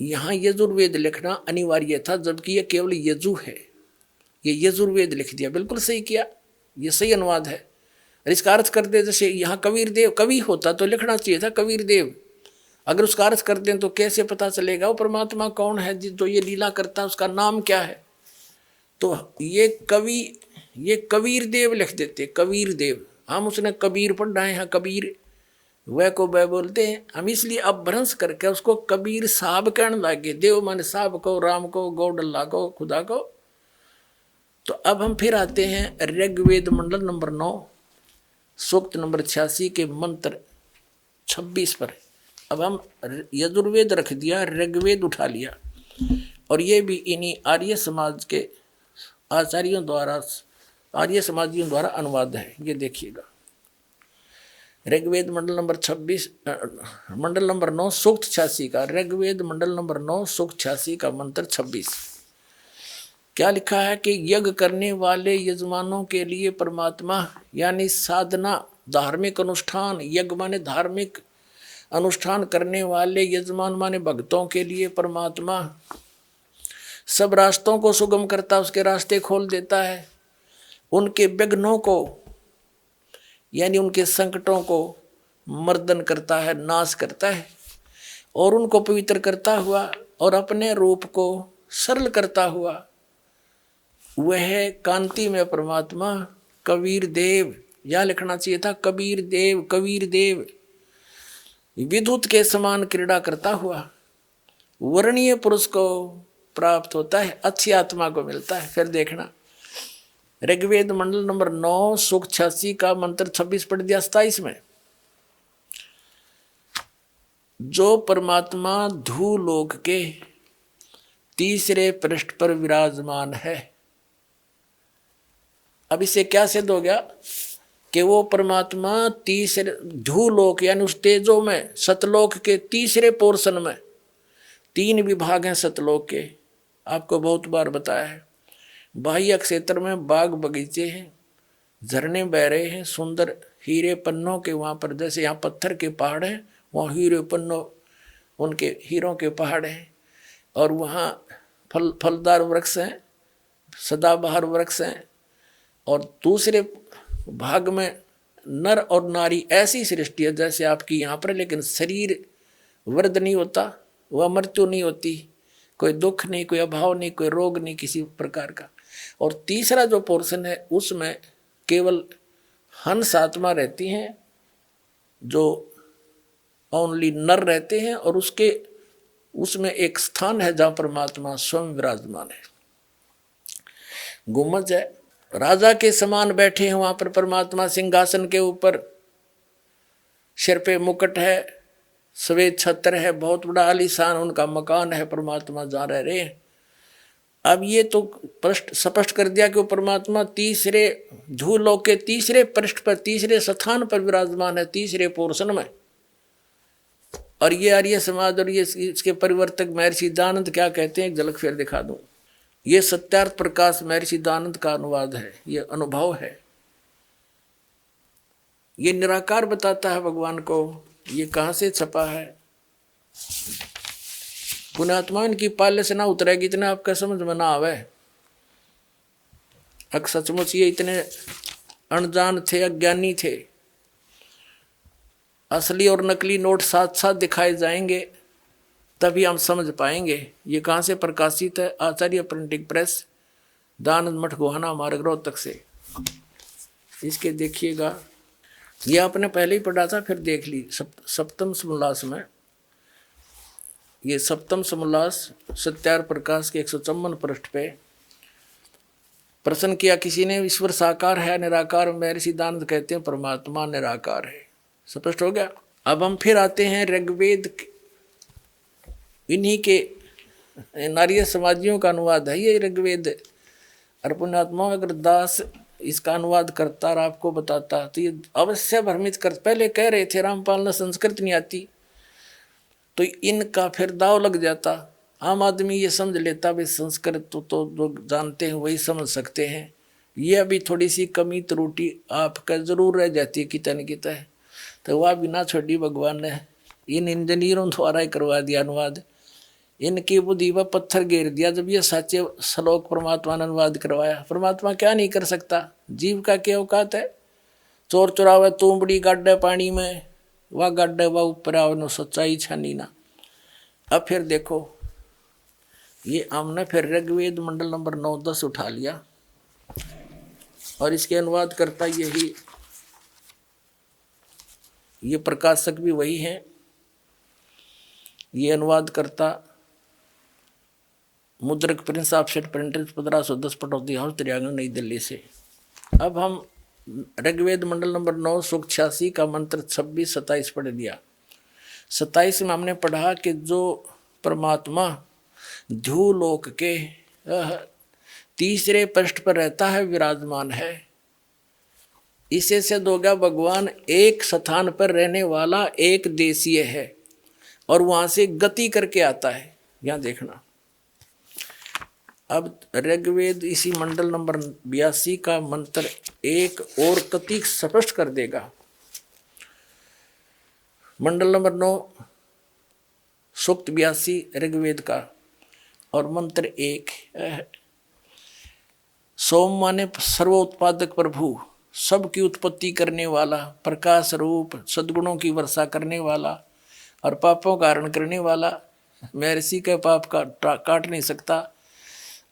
यहां यजुर्वेद लिखना अनिवार्य था, जबकि ये केवल यजु है। ये यजुर्वेद लिख दिया, बिल्कुल सही किया, ये सही अनुवाद है। और इसका अर्थ कर दे, जैसे यहाँ कबीर देव कवि होता तो लिखना चाहिए था कबीर देव। अगर उसका अर्थ कर दें तो कैसे पता चलेगा वो परमात्मा कौन है जो ये लीला करता है, उसका नाम क्या है। तो ये कबीर देव लिख देते, कबीर देव। हम उसने कबीर पढ़ रहे हैं, कबीर वह को वह बोलते हैं हम, इसलिए अपभ्रंश करके उसको कबीर साहब कहने लगे। देव माने साहब को, राम को, गौड अल्लाह को, खुदा को। तो अब हम फिर आते हैं ऋग्वेद मंडल नंबर 9 सूक्त नंबर 86 के मंत्र 26 पर। अब हम यजुर्वेद रख दिया, ऋग्वेद उठा लिया, और ये भी इन्हीं आर्य समाज के आचार्यों द्वारा, आर्य समाजियों द्वारा अनुवाद है। ये देखिएगा, ऋग्वेद मंडल नंबर 26 मंडल नंबर 9 सूक्त 86 का, ऋग्वेद मंडल नंबर 9 सूक्त 86 का मंत्र 26 क्या लिखा है कि यज्ञ करने वाले यजमानों के लिए परमात्मा यानी साधना, धार्मिक अनुष्ठान, यज्ञ माने धार्मिक अनुष्ठान करने वाले यजमान माने भक्तों के लिए परमात्मा सब रास्तों को सुगम करता, उसके रास्ते खोल देता है। उनके विघ्नों को यानी उनके संकटों को मर्दन करता है, नाश करता है, और उनको पवित्र करता हुआ और अपने रूप को सरल करता हुआ वह कांति में परमात्मा कबीर देव, यह लिखना चाहिए था कबीर देव, कबीर देव विद्युत के समान क्रीड़ा करता हुआ वर्णीय पुरुष को प्राप्त होता है, अच्छी आत्मा को मिलता है। फिर देखना ऋग्वेद मंडल नंबर 9 सूक्त 86 का मंत्र 26 पढ़ दिया 27 में। जो परमात्मा धूलोक के तीसरे पृष्ठ पर विराजमान है। अब इसे क्या सिद्ध हो गया कि वो परमात्मा तीसरे धूलोक यानी उस तेजो में, सतलोक के तीसरे पोर्शन में, 3 विभाग हैं सतलोक के, आपको बहुत बार बताया है। बाह्य क्षेत्र में बाग बगीचे हैं, झरने बह रहे हैं, सुंदर हीरे पन्नों के वहाँ पर, जैसे यहाँ पत्थर के पहाड़ हैं वहाँ हीरे पन्नों, उनके हीरों के पहाड़ हैं, और वहाँ फलदार वृक्ष हैं, सदाबहार वृक्ष हैं। और दूसरे भाग में नर और नारी ऐसी सृष्टि है जैसे आपकी यहाँ पर, लेकिन शरीर वृद्ध नहीं होता, वह मृत्यु नहीं होती, कोई दुख नहीं, कोई अभाव नहीं, कोई रोग नहीं किसी प्रकार का। और तीसरा जो पोर्शन है उसमें केवल हंस आत्मा रहती हैं, जो ओनली नर रहते हैं, और उसमें एक स्थान है जहाँ परमात्मा स्वयं विराजमान है। गुम्बज है, राजा के समान बैठे हैं वहाँ पर परमात्मा सिंहासन के ऊपर, सिर पे मुकुट है, सफेद छत्र है, बहुत बड़ा आलीशान उनका मकान है, परमात्मा जहाँ रह रहे हैं। अब ये तो स्पष्ट कर दिया कि वो परमात्मा तीसरे धूलोक के तीसरे पृष्ठ पर, तीसरे स्थान पर विराजमान है, तीसरे पोर्शन में। और ये आर्य समाज और ये इसके परिवर्तक महर्षि दयानंद क्या कहते हैं, एक झलक फिर दिखा दूं। ये सत्यार्थ प्रकाश महर्षि दयानंद का अनुवाद है, ये अनुभव है, ये निराकार बताता है भगवान को। ये कहाँ से छपा है, पुण्यात्मा इनकी पाल्य से ना उतरेगी, इतना आपका समझ में ना आवे। अगर सचमुच ये इतने अनजान थे, अज्ञानी थे, असली और नकली नोट साथ साथ दिखाए जाएंगे तभी हम समझ पाएंगे। ये कहाँ से प्रकाशित है, आचार्य प्रिंटिंग प्रेस, दयानंद मठ गोहाना मार्ग रोहतक से। इसके देखिएगा, ये आपने पहले ही पढ़ा था, फिर देख ली सप्तम समोल्लास में। ये सप्तम समोल्लास सत्यार प्रकाश के 154 पृष्ठ पे प्रश्न किया किसी ने, ईश्वर साकार है निराकार? महर्षि दानंद कहते हैं परमात्मा निराकार है। स्पष्ट हो गया। अब हम फिर आते हैं ऋग्वेद, इन्हीं के नारिय समाजियों का अनुवाद है ये ऋग्वेद। और पुण्यात्मा अगर दास इसका अनुवाद करता और आपको बताता तो ये अवश्य भ्रमित कर। पहले कह रहे थे रामपाल ने संस्कृत नहीं आती, तो इनका फिर दाव लग जाता। आम आदमी ये समझ लेता भाई संस्कृत तो लोग जानते हैं वही समझ सकते हैं। ये अभी थोड़ी सी कमी त्रुटि आपका जरूर रह जाती है किता न किता है, तो वह बिना छोड़ी भगवान ने इन इंजीनियरों द्वारा ही करवा दिया अनुवाद। इनकी बुद्धि व पत्थर घेर दिया जब ये सच्चे श्लोक परमात्मा ने अनुवाद करवाया। परमात्मा क्या नहीं कर सकता, जीव का क्या औकात है। चोर चुरावे तूंबड़ी गाड्डे पानी में, वह गाड्डे वह ऊपर आओ नो सच्चाई छानी ना। अब फिर देखो ये हमने फिर ऋग्वेद मंडल नंबर 9-10 उठा लिया और इसके अनुवाद करता यही, ये प्रकाशक भी वही है। ये अनुवाद करता मुद्रक prince offset printers 1510 Pataudi house त्रियागन नई दिल्ली से। अब हम ऋग्वेद मंडल नंबर 9 सूक्त 86 का मंत्र 26-27 पढ़ दिया। 27 में हमने पढ़ा कि जो परमात्मा ध्युलोक के तीसरे पृष्ठ पर रहता है, विराजमान है। इसे से दो गया भगवान एक स्थान पर रहने वाला एक देशीय है और वहां से गति करके आता है। यहां देखना, अब ऋग्वेद इसी मंडल नंबर 82 का मंत्र एक और कति स्पष्ट कर देगा। मंडल नंबर 9 सूक्त 82 ऋग्वेद का और मंत्र 1। सोम माने सर्वोत्पादक प्रभु, सबकी उत्पत्ति करने वाला, प्रकाश रूप, सद्गुणों की वर्षा करने वाला और पापों का हरण करने वाला। महर्षि के पाप का काट नहीं सकता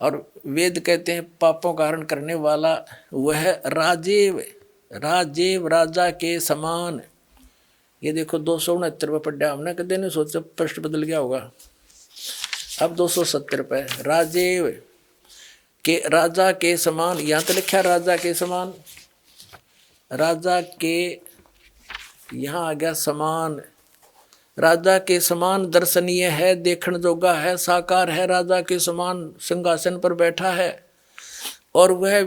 और वेद कहते हैं पापों का हरण करने वाला वह राजेव, राजेव राजा के समान। ये देखो 269 पे पढ़ा हमने, कदे नहीं सोचा पृष्ठ बदल गया होगा। अब 270 पे राजेव के, राजा के समान, यहाँ तो लिखा राजा के समान, राजा के यहाँ आ गया समान। राजा के समान दर्शनीय है, देखण जोगा है, साकार है, राजा के समान सिंहासन पर बैठा है और वह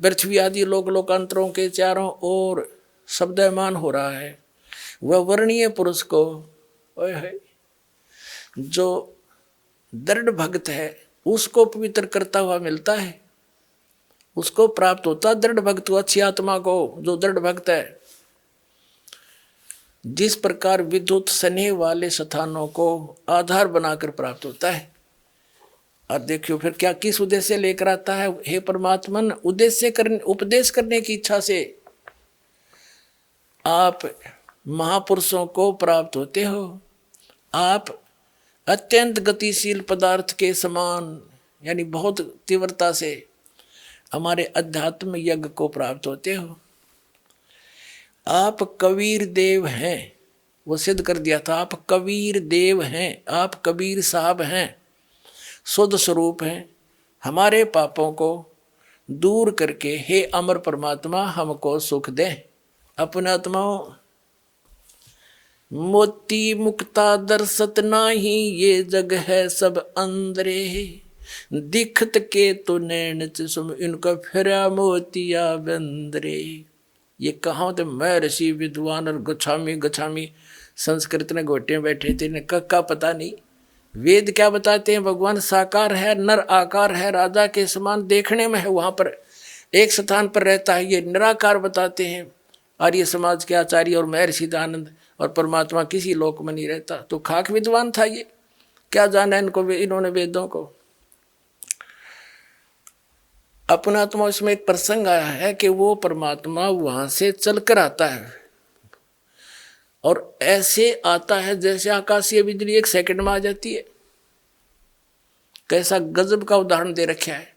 पृथ्वी आदि लोक लोकांतरों के चारों ओर शब्दमान हो रहा है। वह वर्णीय पुरुष को जो दृढ़ भक्त है उसको पवित्र करता हुआ मिलता है, उसको प्राप्त होता दृढ़ भक्त, अच्छी आत्मा को जो दृढ़ भक्त है। जिस प्रकार विद्युत स्नेह वाले स्थानों को आधार बनाकर प्राप्त होता है। और देखियो फिर क्या किस उद्देश्य से लेकर आता है। हे परमात्मन, उद्देश्य करने, उपदेश करने की इच्छा से आप महापुरुषों को प्राप्त होते हो। आप अत्यंत गतिशील पदार्थ के समान यानी बहुत तीव्रता से हमारे अध्यात्म यज्ञ को प्राप्त होते हो। आप कबीर देव हैं, वो सिद्ध कर दिया था। आप कबीर देव हैं, आप कबीर साहब हैं, शुद्ध स्वरूप हैं। हमारे पापों को दूर करके हे अमर परमात्मा हमको सुख दें। अपने आत्माओं मोती मुक्ता दर्शत नाही, ये जग है सब अंदरे, दिखत के तो नैन सुम इनका फिरा मोतिया बंदरे। ये कहाँ थे महर्षि विद्वान और गच्छामी संस्कृत में गोटे बैठे थे, इन्हें का पता नहीं। वेद क्या बताते हैं, भगवान साकार है, नर आकार है, राजा के समान देखने में है, वहां पर एक स्थान पर रहता है। ये निराकार बताते हैं आर्य समाज के आचार्य और महर्षि दानंद। और परमात्मा किसी लोक में नहीं रहता। तो खाक विद्वान था ये, क्या जाना इनको, इन्होंने वेदों को। अपना आत्मा, इसमें एक प्रसंग आया है कि वो परमात्मा वहां से चलकर आता है और ऐसे आता है जैसे आकाशीय बिजली 1 सेकंड में आ जाती है। कैसा गजब का उदाहरण दे रखा है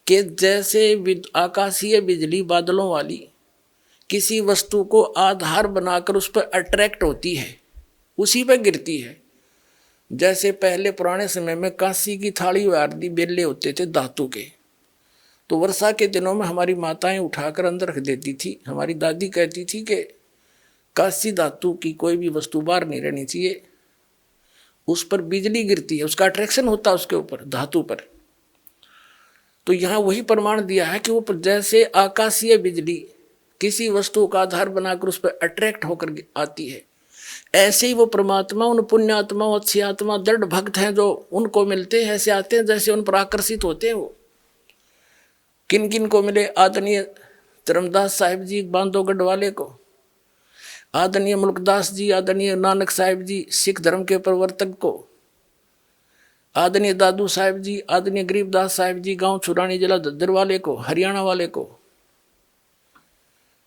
कि जैसे आकाशीय बिजली बादलों वाली किसी वस्तु को आधार बनाकर उस पर अट्रैक्ट होती है, उसी पर गिरती है। जैसे पहले पुराने समय में कांसी की थाली आदि बेले होते थे धातु के, तो वर्षा के दिनों में हमारी माताएं उठाकर अंदर रख देती थी। हमारी दादी कहती थी कि कांसी धातु की कोई भी वस्तु बाहर नहीं रहनी चाहिए, उस पर बिजली गिरती है, उसका अट्रैक्शन होता है उसके ऊपर, धातु पर। तो यहाँ वही प्रमाण दिया है कि वो जैसे आकाशीय बिजली किसी वस्तु का आधार बनाकर उस पर अट्रैक्ट होकर आती है, ऐसे ही वो परमात्मा उन पुण्यात्मा, अच्छी आत्मा, दृढ़ भक्त हैं जो उनको मिलते हैं, ऐसे आते हैं जैसे उन पर आकर्षित होते हैं। वो किन किन को मिले? आदरणीय धर्मदास साहिब जी बांधवगढ़ वाले को, आदरणीय मुल्कदास जी, आदरणीय नानक साहिब जी सिख धर्म के प्रवर्तक को, आदरणीय दादू साहिब जी, आदरणीय गरीबदास साहिब जी गांव छुरानी जिला दद्दर वाले को, हरियाणा वाले को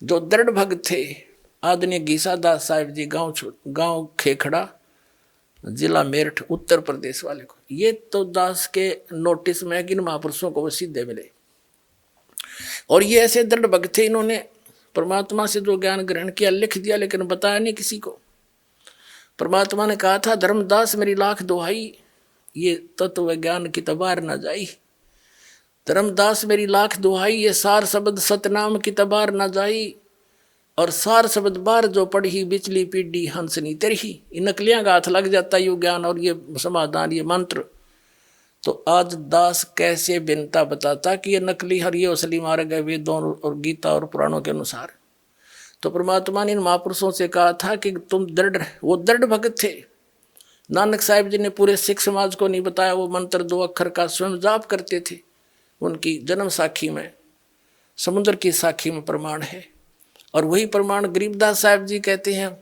जो दृढ़ भक्त थे, आदरणीय गीसा दास साहिब जी गांव खेखड़ा जिला मेरठ उत्तर प्रदेश वाले को। ये तो दास के नोटिस में किन महापुरुषों को वो सीधे मिले। और ये ऐसे दृढ़ भक्त थे, इन्होंने परमात्मा से जो ज्ञान ग्रहण किया लिख दिया, लेकिन बताया नहीं किसी को। परमात्मा ने कहा था, धर्मदास मेरी लाख दुहाई, ये तत्व ज्ञान की तबार न जाई। धर्मदास मेरी लाख दुहाई, ये सार शब्द सतनाम की तबार न जाई। और सार शब्द बार जो पढ़ी बिचली पीढ़ी हंसनी तरही। इन नकलियां का हाथ लग जाता है, ये ज्ञान और ये समाधान, ये मंत्र। तो आज दास कैसे बिनता बताता कि ये नकली हर ये असली मार्ग है वेदों और गीता और पुराणों के अनुसार। तो परमात्मा ने इन महापुरुषों से कहा था कि तुम दृढ़, वो दृढ़ भक्त थे। नानक साहिब जी ने पूरे सिख समाज को नहीं बताया, वो मंत्र 2 अक्षर का स्वयं जाप करते थे। उनकी जन्म साखी में, समुद्र की साखी में प्रमाण है। और वही प्रमाण गरीबदास साहिब जी कहते हैं,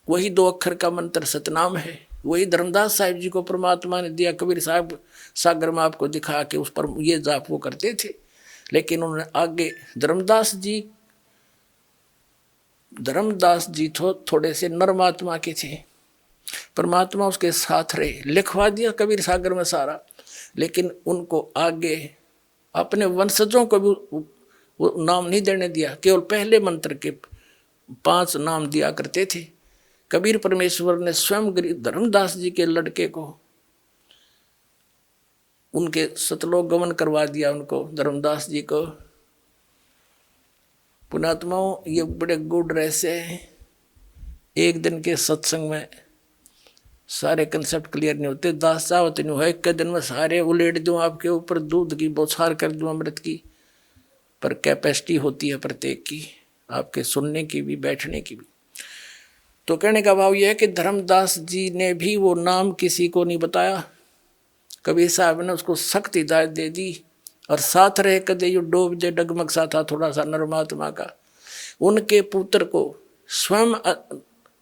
वही 2 अक्षर का मंत्र सतनाम है। वही धर्मदास साहिब जी को परमात्मा ने दिया। कबीर साहब सागर में आपको दिखा के उस पर ये जाप वो करते थे, लेकिन उन्होंने आगे धर्मदास जी थोड़े से नर्मात्मा के थे। परमात्मा उसके साथ रहे, लिखवा दिया कबीर सागर में सारा, लेकिन उनको आगे अपने वंशजों को भी वो नाम नहीं देने दिया। केवल पहले मंत्र के 5 नाम दिया करते थे। कबीर परमेश्वर ने स्वयं धर्मदास जी के लड़के को उनके सतलोक गमन करवा दिया, उनको धर्मदास जी को। पुणात्माओं, ये बड़े गुड रहस्य हैं। एक दिन के सत्संग में सारे कंसेप्ट क्लियर नहीं होते। दास चाहत नहीं है एक दिन में सारे उलेट दूं आपके ऊपर, दूध की बौछार कर दूं अमृत की। पर कैपेसिटी होती है प्रत्येक की, आपके सुनने की भी, बैठने की भी। तो कहने का भाव यह है कि धर्मदास जी ने भी वो नाम किसी को नहीं बताया। कबीर साहब ने उसको सख्त हिदायत दे दी। और साथ रहे कदे यू डोब जे डगमग सा था थोड़ा सा नरमात्मा का। उनके पुत्र को स्वयं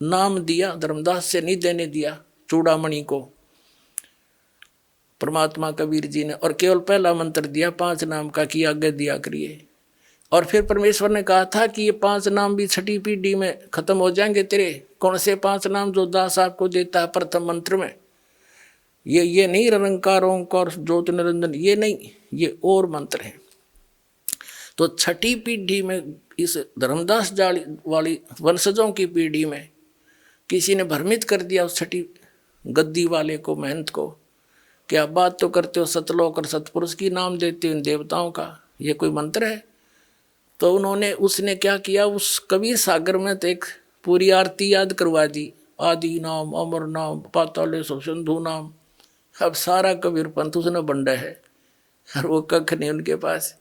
नाम दिया, धर्मदास से नहीं देने दिया, चूड़ामणि को परमात्मा कबीर जी ने। और केवल पहला मंत्र दिया 5 नाम का कि आगे दिया करिए। और फिर परमेश्वर ने कहा था कि ये 5 नाम भी 6ठी पीढ़ी में खत्म हो जाएंगे तेरे। कौन से 5 नाम जो दास आपको देता है प्रथम मंत्र में? ये नहीं निरंकार ओंकार ज्योति निरंजन, ये नहीं, ये और मंत्र है। तो 6ठी पीढ़ी में इस धर्मदास जाली वाली वंशजों की पीढ़ी में किसी ने भ्रमित कर दिया उस 6ठी गद्दी वाले को, महंत को, कि आप बात तो करते हो सतलोक और सतपुरुष की, नाम देते हो इन देवताओं का, ये कोई मंत्र है? तो उसने क्या किया, उस कबीर सागर में तो एक पूरी आरती याद करवा दी। आदि नाम, अमर नाम, पातालेश्वर सिंधु नाम। अब सारा कबीर पंथ उसने बंडा है और वो कख नहीं उनके पास।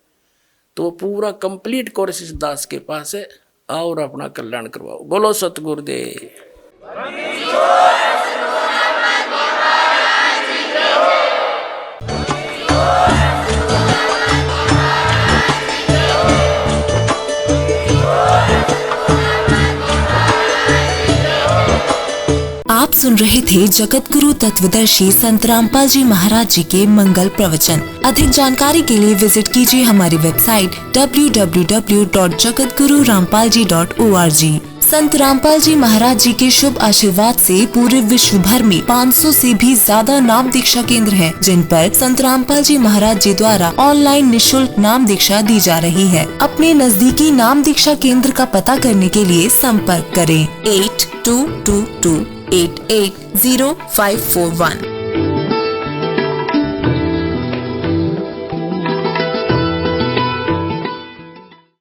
तो पूरा कंप्लीट कोर्स इस दास के पास है। आओ और अपना कल्याण करवाओ। बोलो सतगुरुदेव। आप सुन रहे थे जगत गुरु तत्वदर्शी संत रामपाल जी महाराज जी के मंगल प्रवचन। अधिक जानकारी के लिए विजिट कीजिए हमारी वेबसाइट www.jagatgururampalji.org। संत रामपाल जी महाराज जी के शुभ आशीर्वाद से पूरे विश्व भर में 500 से भी ज्यादा नाम दीक्षा केंद्र हैं, जिन पर संत रामपाल जी महाराज जी द्वारा ऑनलाइन निशुल्क नाम दीक्षा दी जा रही है। अपने नजदीकी नाम दीक्षा केंद्र का पता करने के लिए संपर्क करें 8222880541।